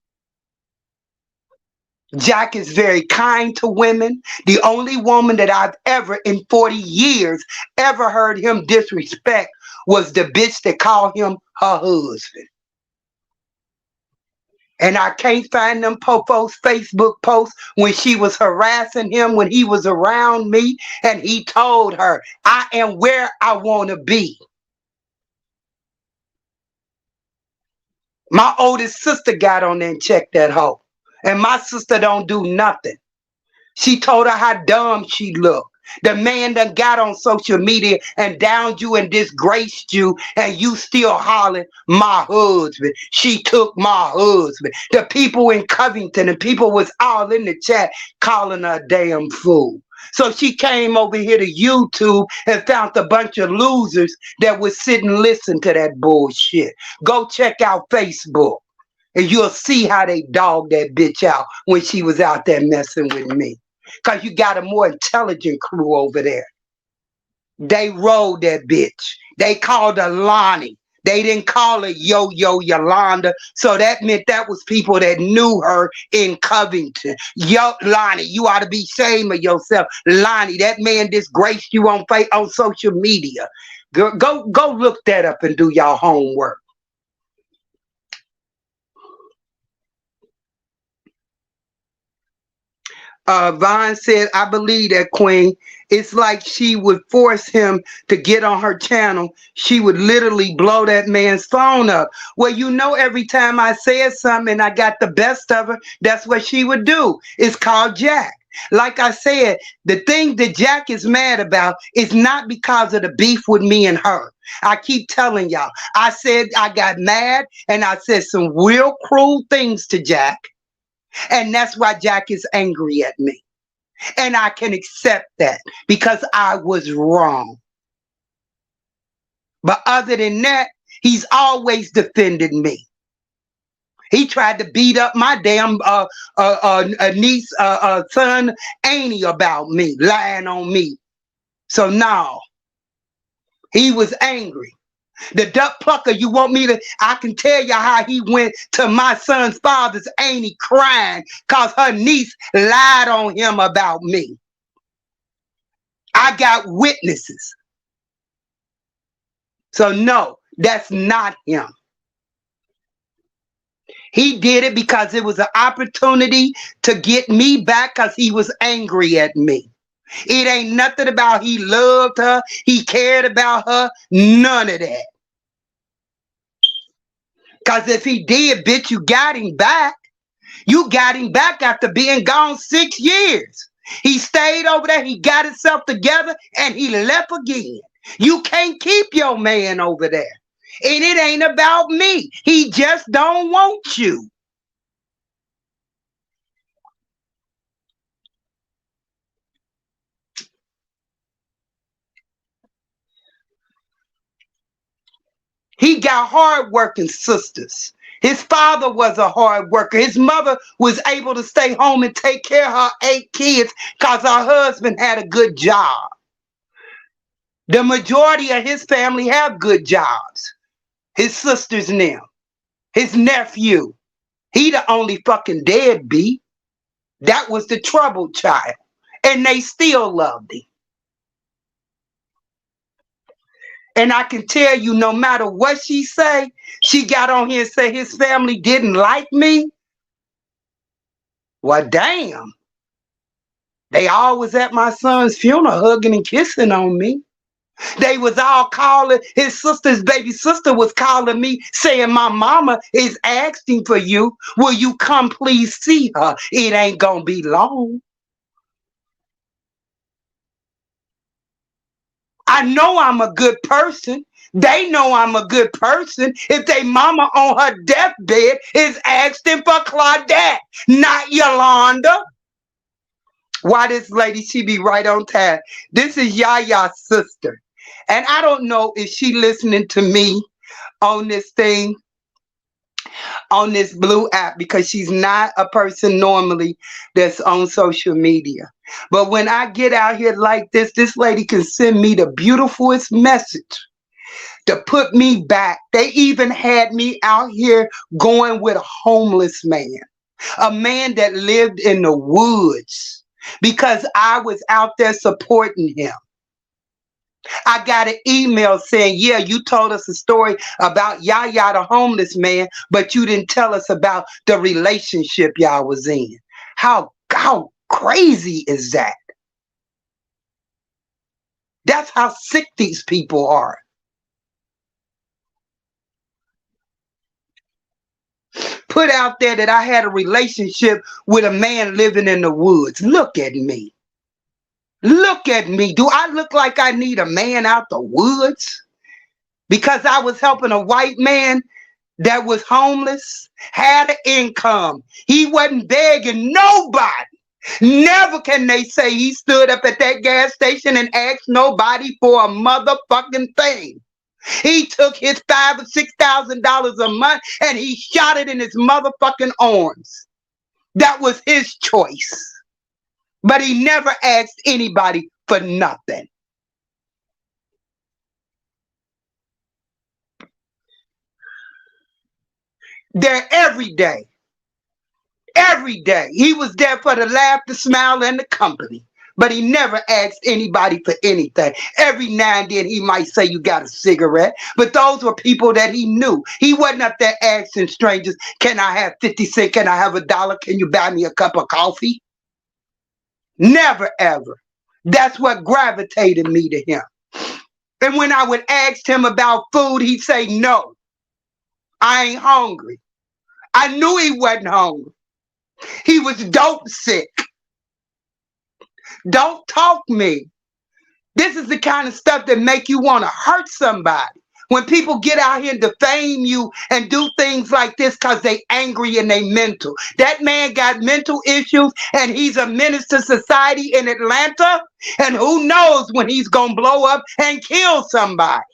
Jack is very kind to women. The only woman that I've ever in 40 years ever heard him disrespect was the bitch that called him her husband. And I can't find them Popo's Facebook posts when she was harassing him when he was around me. And he told her, I am where I want to be. My oldest sister got on there and checked that hoe. And my sister don't do nothing. She told her how dumb she looked. The man done got on social media and downed you and disgraced you, and you still hollering, my husband. She took my husband. The people in Covington and people was all in the chat calling her a damn fool. So she came over here to YouTube and found a bunch of losers that would sit and listen to that bullshit. Go check out Facebook and you'll see how they dogged that bitch out when she was out there messing with me. Because you got a more intelligent crew over there. They rolled that bitch. They called her Lonnie. They didn't call her Yo-Yo Yolanda. So that meant that was people that knew her in Covington. Yo, Lonnie, you ought to be ashamed of yourself. Lonnie, that man disgraced you on social media. Go look that up and do y'all homework. Vaughn said, I believe that, Queen. It's like she would force him to get on her channel. She would literally blow that man's phone up. Well, you know, every time I said something and I got the best of her, that's what she would do. It's called Jack. Like I said, the thing that Jack is mad about is not because of the beef with me and her. I keep telling y'all. I said I got mad and I said some real cruel things to Jack. And that's why Jack is angry at me. And I can accept that because I was wrong. But other than that, he's always defended me. He tried to beat up my damn niece, son, Annie, about me, lying on me. So no, he was angry. The duck plucker, you want me to, I can tell you how he went to my son's father's Annie crying because her niece lied on him about me. I got witnesses. So no, that's not him. He did it because it was an opportunity to get me back because he was angry at me. It ain't nothing about he loved her, he cared about her, none of that. Because if he did, bitch, you got him back. You got him back after being gone 6 years. He stayed over there, he got himself together, and he left again. You can't keep your man over there. And it ain't about me. He just don't want you. He got hard-working sisters. His father was a hard worker. His mother was able to stay home and take care of her 8 kids because her husband had a good job. The majority of his family have good jobs. His sisters and them. His nephew. He the only fucking deadbeat. That was the troubled child. And they still loved him. And I can tell you, no matter what she say, she got on here and say his family didn't like me. Well, damn. They all was at my son's funeral hugging and kissing on me. They was all calling, his sister's baby sister was calling me saying, my mama is asking for you. Will you come please see her? It ain't gonna be long. I know I'm a good person. They know I'm a good person if they mama on her deathbed is asking for Claudette, not Yolanda. Why this lady, she be right on time. This is Yaya's sister. And I don't know if she listening to me on this thing, on this blue app, because she's not a person normally that's on social media. But when I get out here like this lady can send me the beautifulest message to put me back. They even had me out here going with a homeless man. A man that lived in the woods because I was out there supporting him. I got an email saying, yeah, you told us a story about Yaya, the homeless man, but you didn't tell us about the relationship y'all was in. How crazy is that? That's how sick these people are. Put out there that I had a relationship with a man living in the woods. Look at me. Look at me. Do I look like I need a man out the woods? Because I was helping a white man that was homeless, had an income. He wasn't begging nobody. Never can they say he stood up at that gas station and asked nobody for a motherfucking thing. He took his $5,000 or $6,000 a month and he shot it in his motherfucking arms. That was his choice. But he never asked anybody for nothing. There every day. Every day. He was there for the laugh, the smile, and the company. But he never asked anybody for anything. Every now and then he might say, you got a cigarette. But those were people that he knew. He wasn't up there asking strangers, can I have 50 cents? Can I have $1? Can you buy me a cup of coffee? Never, ever. That's what gravitated me to him. And when I would ask him about food, he'd say, no, I ain't hungry. I knew he wasn't hungry. He was dope sick. Don't talk me. This is the kind of stuff that make you want to hurt somebody. When people get out here and defame you and do things like this because they angry and they mental. That man got mental issues and he's a menace to society in Atlanta. And who knows when he's going to blow up and kill somebody.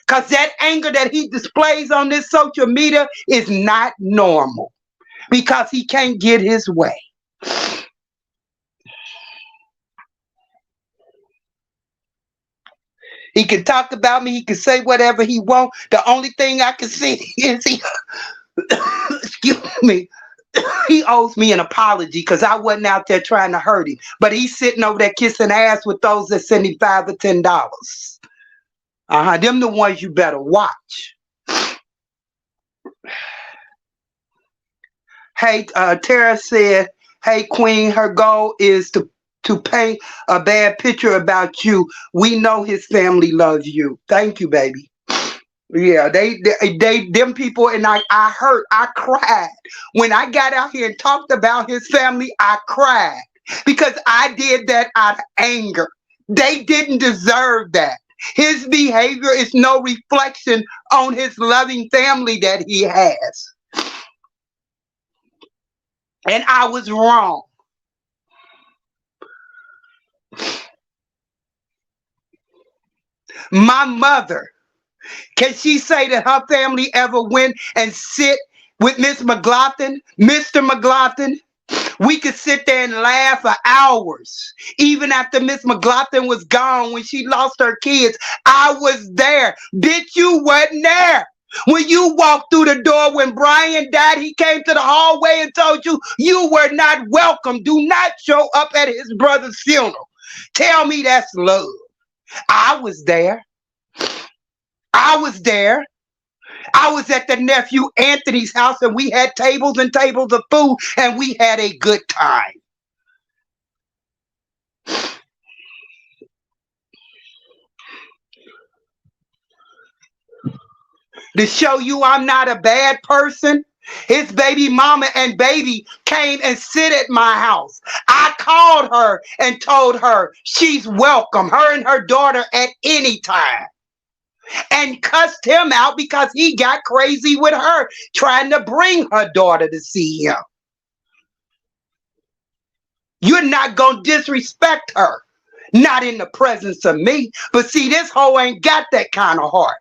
Because that anger that he displays on this social media is not normal. Because he can't get his way. He can talk about me. He can say whatever he wants. The only thing I can see is he, excuse me, he owes me an apology because I wasn't out there trying to hurt him. But he's sitting over there kissing ass with those that send him $5 or $10. Them the ones you better watch. Hey, Tara said, hey, Queen, her goal is to paint a bad picture about you. We know his family loves you. Thank you, baby. Yeah, them people, and I hurt. I cried. When I got out here and talked about his family, I cried. Because I did that out of anger. They didn't deserve that. His behavior is no reflection on his loving family that he has. And I was wrong. My mother, can she say that her family ever went and sit with Miss McLaughlin, Mr. McLaughlin? We could sit there and laugh for hours. Even after Miss McLaughlin was gone, when she lost her kids, I was there. Bitch, you wasn't there. When you walked through the door when Brian died, he came to the hallway and told you, you were not welcome. Do not show up at his brother's funeral. Tell me that's love. I was there. I was there. I was at the nephew Anthony's house and we had tables and tables of food and we had a good time. To show you I'm not a bad person, his baby mama and baby came and sit at my house. I called her and told her she's welcome, her and her daughter at any time. And cussed him out because he got crazy with her, trying to bring her daughter to see him. You're not going to disrespect her. Not in the presence of me. But see, this hoe ain't got that kind of heart.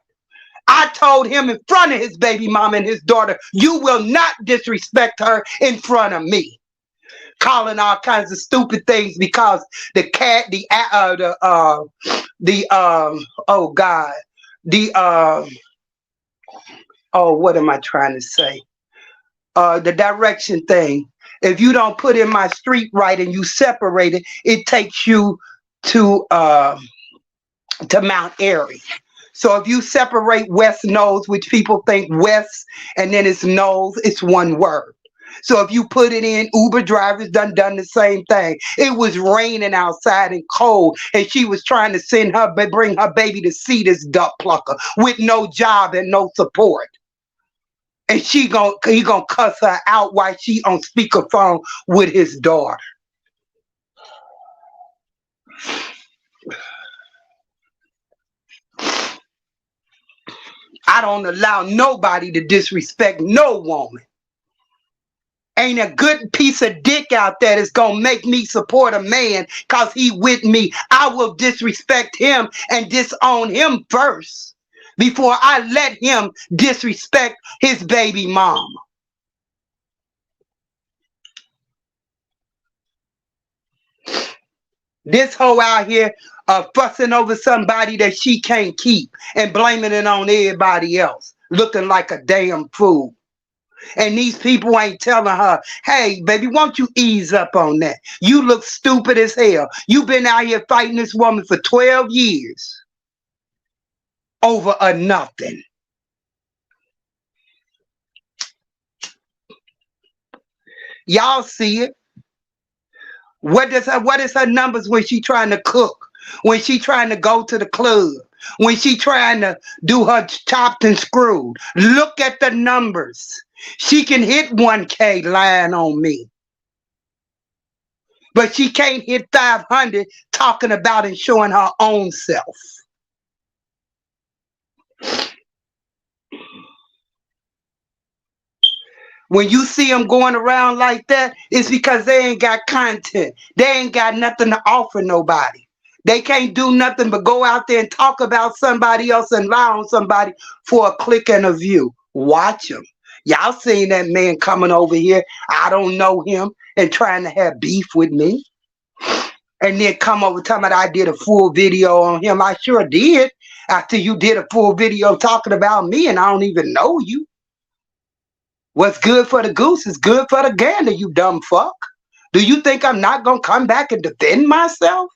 I told him in front of his baby mama and his daughter, you will not disrespect her in front of me. Calling all kinds of stupid things because the cat, oh God. What am I trying to say? The direction thing. If you don't put in my street right and you separate it, it takes you to Mount Airy. So if you separate West Knowles, which people think West and then it's Knowles, it's one word. So if you put it in, Uber drivers done the same thing. It was raining outside and cold, and she was trying to bring her baby to see this duck plucker with no job and no support. And he gonna cuss her out while she on speakerphone with his daughter. I don't allow nobody to disrespect no woman. Ain't a good piece of dick out there that's gonna make me support a man cause he with me. I will disrespect him and disown him first before I let him disrespect his baby mama. This hoe out here fussing over somebody that she can't keep and blaming it on everybody else, looking like a damn fool. And these people ain't telling her, hey, baby, won't you ease up on that? You look stupid as hell. You've been out here fighting this woman for 12 years over a nothing. Y'all see it. What is her numbers when she trying to cook? When she trying to go to the club? When she trying to do her chopped and screwed? Look at the numbers. She can hit 1K lying on me. But she can't hit 500 talking about and showing her own self. When you see them going around like that, it's because they ain't got content. They ain't got nothing to offer nobody. They can't do nothing but go out there and talk about somebody else and lie on somebody for a click and a view. Watch them. Y'all seen that man coming over here, I don't know him, and trying to have beef with me. And then come over talking about I did a full video on him. I sure did. After you did a full video talking about me and I don't even know you. What's good for the goose is good for the gander, you dumb fuck. Do you think I'm not going to come back and defend myself?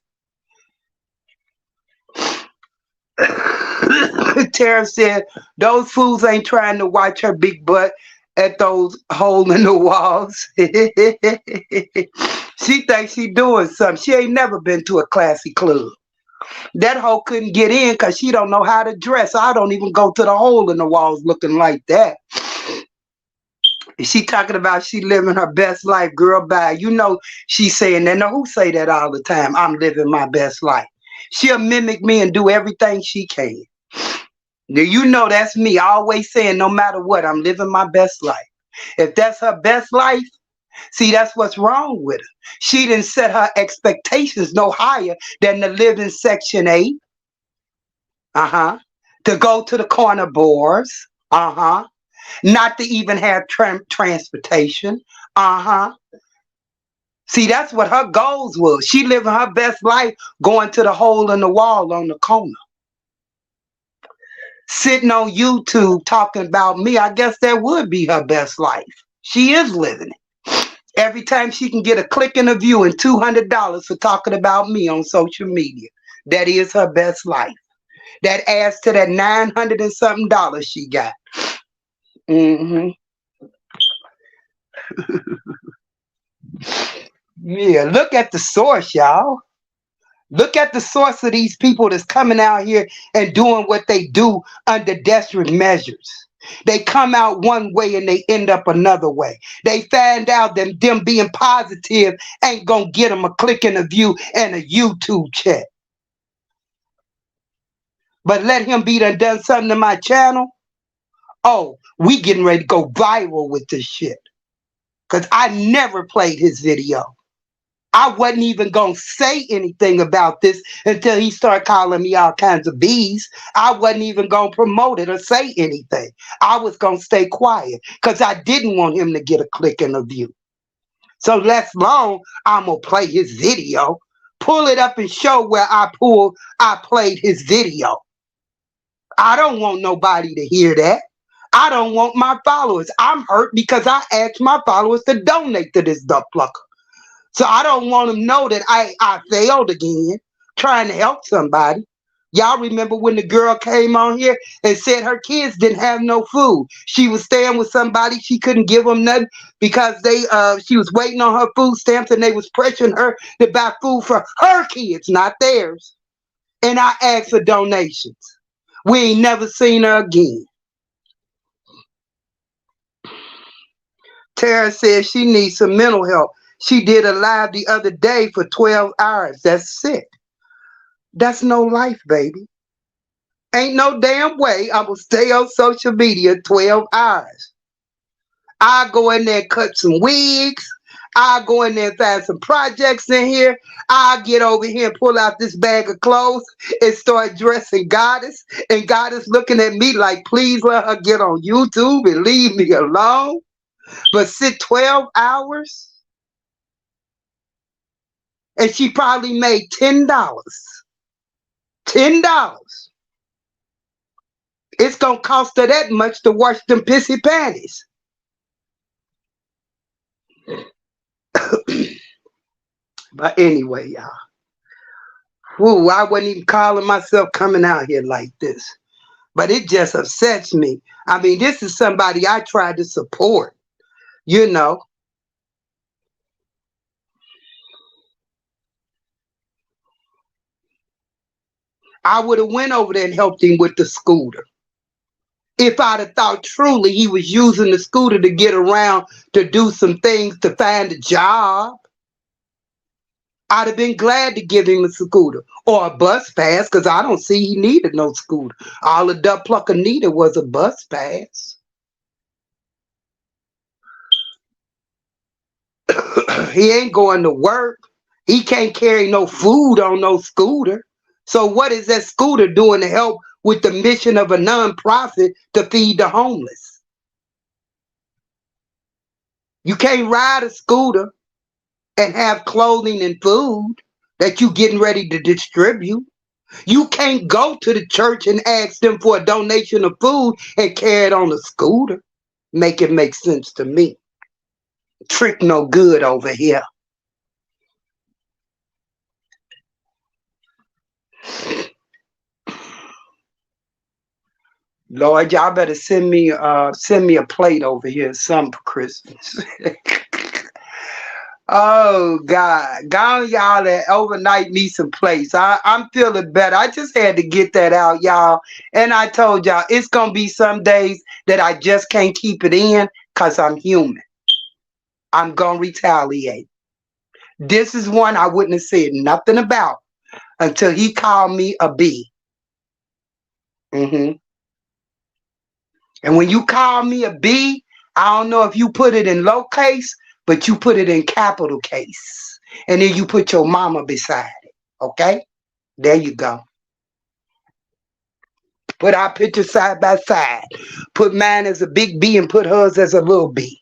Tara said, those fools ain't trying to watch her big butt at those holes in the walls. She thinks she doing something. She ain't never been to a classy club. That hoe couldn't get in because she don't know how to dress. I don't even go to the hole in the walls looking like that. She talking about she living her best life, girl, bye. You know she saying that. Now, who say that all the time? I'm living my best life. She'll mimic me and do everything she can. Now, you know that's me, always saying no matter what, I'm living my best life. If that's her best life, see, that's what's wrong with her. She didn't set her expectations no higher than to live in Section 8. To go to the corner bars. Not to even have transportation. See, that's what her goals was. She living her best life going to the hole in the wall on the corner. Sitting on YouTube talking about me, I guess that would be her best life. She is living it. Every time she can get a click and a view and $200 for talking about me on social media. That is her best life. That adds to that $900 and something she got. Yeah, look at the source, y'all. Look at the source of these people that's coming out here and doing what they do under desperate measures. They come out one way and they end up another way. They find out that them being positive ain't gonna get them a click and a view and a YouTube check. But let him be done something to my channel. Oh, we getting ready to go viral with this shit. Because I never played his video. I wasn't even going to say anything about this until he started calling me all kinds of B's. I wasn't even going to promote it or say anything. I was going to stay quiet because I didn't want him to get a click and a view. So less long, I'm going to play his video. Pull it up and show where I played his video. I don't want nobody to hear that. I don't want my followers. I'm hurt because I asked my followers to donate to this duck plucker. So I don't want them to know that I failed again trying to help somebody. Y'all remember when the girl came on here and said her kids didn't have no food. She was staying with somebody. She couldn't give them nothing because she was waiting on her food stamps and they was pressuring her to buy food for her kids, not theirs. And I asked for donations. We ain't never seen her again. Tara says she needs some mental help. She did a live the other day for 12 hours. That's sick. That's no life, baby. Ain't no damn way I'm going to stay on social media 12 hours. I go in there and cut some wigs. I go in there and find some projects in here. I get over here and pull out this bag of clothes and start dressing Goddess. And Goddess looking at me like, please let her get on YouTube and leave me alone. But sit 12 hours and she probably made $10. $10. It's going to cost her that much to wash them pissy panties. But anyway, y'all. Whoo, I wasn't even calling myself coming out here like this. But it just upsets me. I mean, this is somebody I tried to support. You know. I would have went over there and helped him with the scooter. If I'd have thought truly he was using the scooter to get around to do some things to find a job, I'd have been glad to give him a scooter or a bus pass because I don't see he needed no scooter. All the duck plucker needed was a bus pass. He ain't going to work. He can't carry no food on no scooter. So what is that scooter doing to help with the mission of a nonprofit to feed the homeless? You can't ride a scooter and have clothing and food that you getting ready to distribute. You can't go to the church and ask them for a donation of food and carry it on a scooter. Make it make sense to me. Trick no good over here. Lord, y'all better send me a plate over here, some for Christmas. Oh God, go y'all and overnight me some place. I'm feeling better. I just had to get that out, y'all. And I told y'all it's gonna be some days that I just can't keep it in because I'm human. I'm gonna retaliate. This is one I wouldn't have said nothing about until he called me a B. And when you call me a B, I don't know if you put it in lowercase, but you put it in capital case. And then you put your mama beside it. Okay? There you go. Put our pictures side by side. Put mine as a big B and put hers as a little b.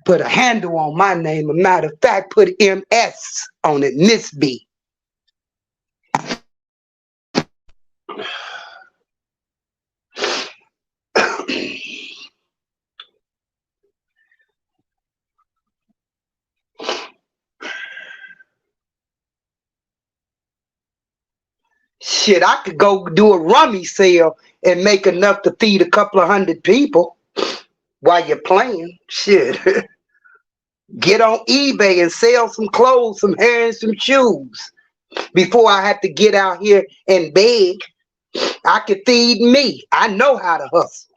Put a handle on my name. As a matter of fact, put MS on it, Miss B. Shit, I could go do a rummy sale and make enough to feed a couple of hundred people while you're playing. Shit. Get on eBay and sell some clothes, some hair, and some shoes before I have to get out here and beg. I can feed me. I know how to hustle.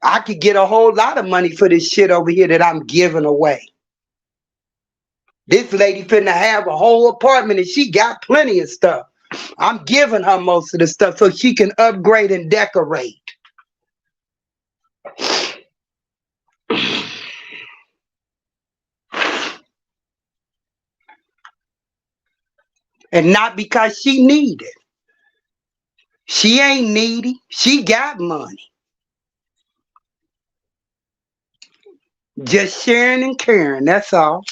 I could get a whole lot of money for this shit over here that I'm giving away. This lady finna have a whole apartment and she got plenty of stuff. I'm giving her most of the stuff so she can upgrade and decorate. And not because she needed. She ain't needy. She got money. Just sharing and caring, that's all.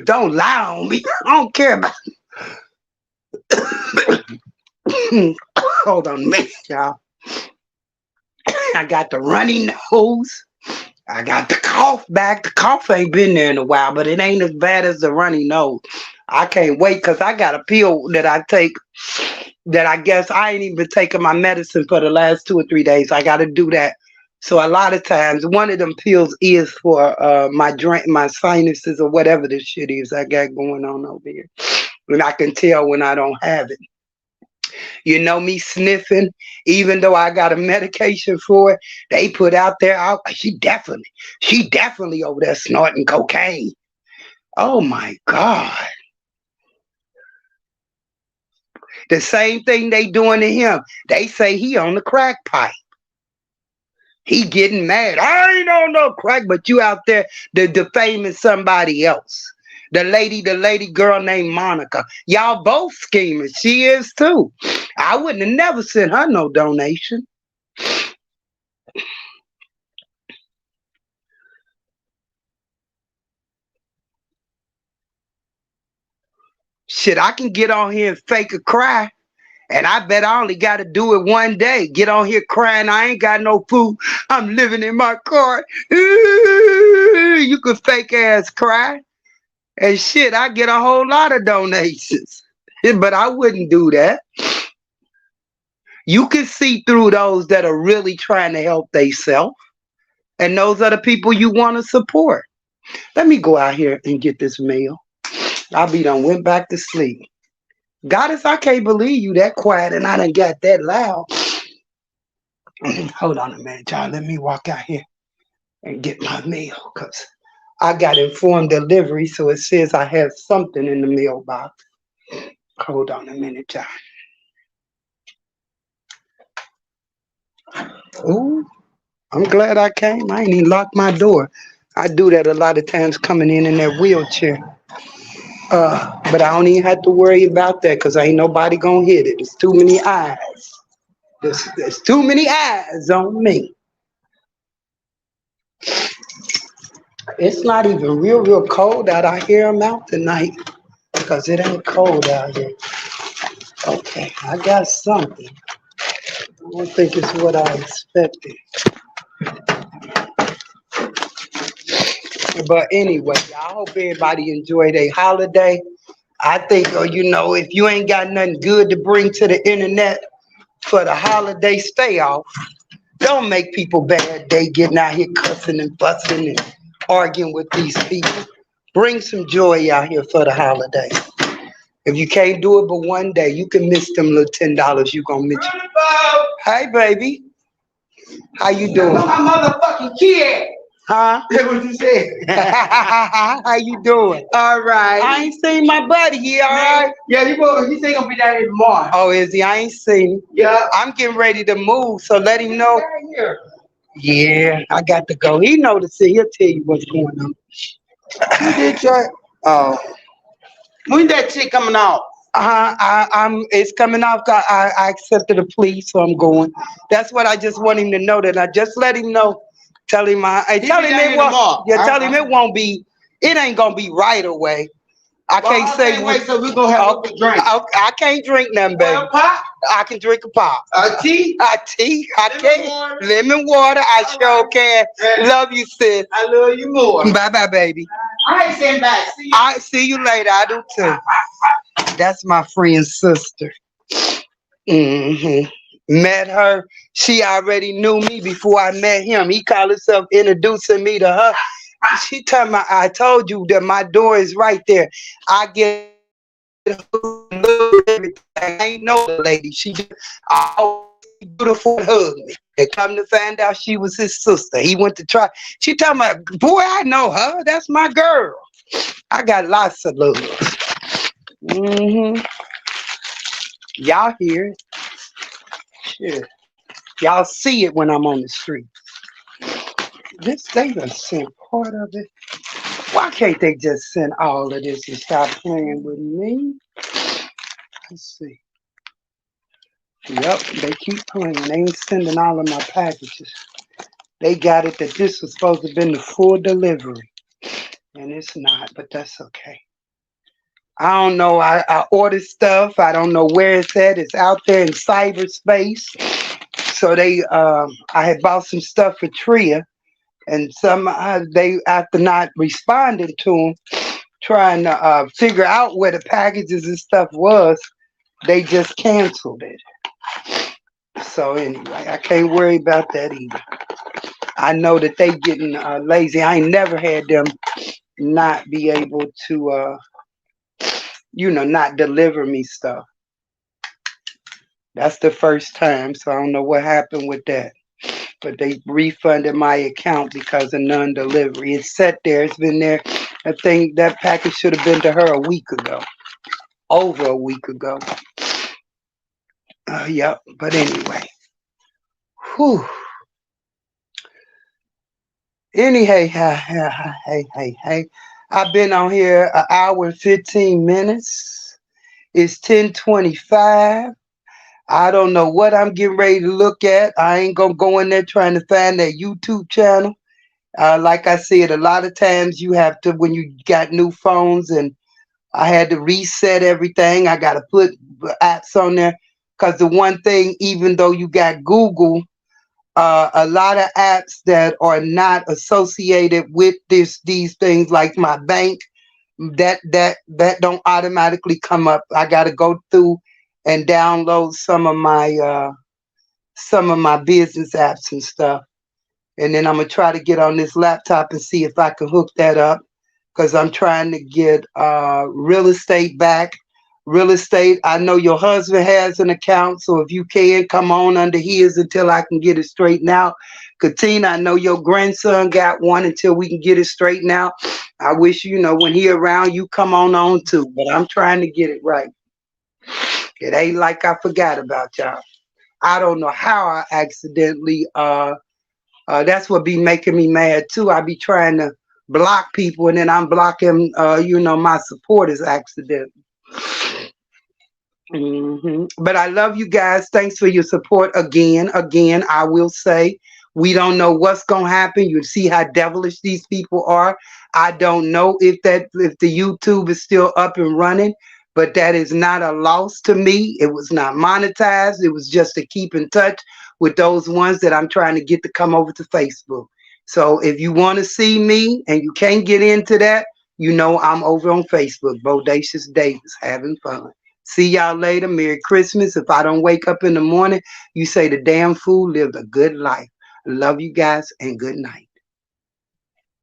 Don't lie on me. I don't care about hold on a minute, y'all. I got the runny nose. I got the cough back. The cough ain't been there in a while, but it ain't as bad as the runny nose. I can't wait because I got a pill that I take that I guess I ain't even been taking my medicine for the last 2 or 3 days. I got to do that. So a lot of times, one of them pills is for my sinuses or whatever this shit is I got going on over here. And I can tell when I don't have it. You know me sniffing, even though I got a medication for it, they put out there, she definitely over there snorting cocaine. Oh my God. The same thing they doing to him. They say he on the crack pipe. He getting mad. I ain't on no crack, but you out there defaming somebody else. The lady girl named Monica. Y'all both scheming. She is too. I wouldn't have never sent her no donation. Shit, I can get on here and fake a cry. And I bet I only got to do it one day. Get on here crying. I ain't got no food. I'm living in my car. You could fake ass cry. And shit, I get a whole lot of donations. But I wouldn't do that. You can see through those that are really trying to help themselves. And those are the people you want to support. Let me go out here and get this mail. I'll be done went back to sleep. Goddess, I can't believe you that quiet and I done got that loud. Hold on a minute, y'all. Let me walk out here and get my mail because I got informed delivery, so it says I have something in the mailbox. Hold on a minute, y'all. Ooh, I'm glad I came. I ain't even locked my door. I do that a lot of times coming in that wheelchair. But I don't even have to worry about that because ain't nobody gonna hit it. There's too many eyes. There's too many eyes on me. It's not even real cold out. I hear them out tonight because it ain't cold out here. Okay, I got something. I don't think it's what I expected. But anyway, I hope everybody enjoyed their holiday. I think, if you ain't got nothing good to bring to the internet for the holiday, stay off. Don't make people bad. They getting out here cussing and fussing and arguing with these people. Bring some joy out here for the holiday. If you can't do it but one day, you can miss them little $10 you gonna miss. Hey, baby. How you doing? My motherfucking kid. Huh? That's what you said. How you doing? All right. I ain't seen my buddy here, all right? Yeah, he say gonna be down here tomorrow. Oh, is he? I ain't seen him. Yeah. I'm getting ready to move, so let him know. Here. Yeah, I got to go. He know to see. He'll tell you what's going on. You did your when that shit coming out? It's coming off. I accepted a plea, so I'm going. That's what I just want him to know. That I just let him know. Tell him tell him it won't. Yeah, tell him it won't be. It ain't gonna be right away. I can't say. Wait, so we gonna have a drink. I can't drink nothing, baby. Well, pop? I can drink a pop. A tea? A tea. I can. Lemon water. I sure can. Love you, sis. I love you more. Bye, bye, baby. I ain't saying back. See you. I see you later. I do too. That's my friend's sister. Met her. She already knew me before I met him. He called himself introducing me to her. She told me, I told you that my door is right there. I get everything. I ain't know the lady. She just beautiful hug me. And come to find out she was his sister. He went to try. She told me, boy, I know her. That's my girl. I got lots of love. Y'all hear it. Shit. Y'all see it when I'm on the street. This they done sent part of it. Why can't they just send all of this and stop playing with me? Let's see. Yep, they keep playing. They ain't sending all of my packages. They got it that this was supposed to have been the full delivery. And it's not, but that's okay. I don't know. I ordered stuff. I don't know where it's at. It's out there in cyberspace. So I had bought some stuff for Tria, and they after not responding to them, trying to figure out where the packages and stuff was, they just canceled it. So anyway, I can't worry about that either. I know that they getting lazy. I ain't never had them not be able to, not deliver me stuff. That's the first time, so I don't know what happened with that. But they refunded my account because of non-delivery. It's sat there. It's been there. I think that package should have been to her a week ago, over a week ago. Yep. But anyway, whew. Hey, hey. I've been on here an hour and 15 minutes. It's 10:25. I don't know what I'm getting ready to look at. I ain't gonna go in there trying to find that YouTube channel. Like I said, a lot of times you have to, when you got new phones, and I had to reset everything. I got to put apps on there because the one thing, even though you got Google, a lot of apps that are not associated with these things, like my bank, that don't automatically come up. I got to go through and download some of my business apps and stuff, and then I'm gonna try to get on this laptop and see if I can hook that up, because I'm trying to get real estate back. Real estate, I know your husband has an account, so if you can come on under his until I can get it straightened out. Katina, I know your grandson got one until we can get it straightened out. I wish, when he around, you come on too, but I'm trying to get it right. It ain't like I forgot about y'all. I don't know how I accidentally that's what be making me mad too. I be trying to block people, and then I'm blocking my supporters accidentally. But I love you guys. Thanks for your support again. Again, I will say we don't know what's gonna happen. You see how devilish these people are. I don't know if the YouTube is still up and running, but that is not a loss to me. It was not monetized. It was just to keep in touch with those ones that I'm trying to get to come over to Facebook. So if you want to see me and you can't get into that, I'm over on Facebook, Bodacious Davis, having fun. See y'all later. Merry Christmas. If I don't wake up in the morning, you say the damn fool lived a good life. Love you guys and good night.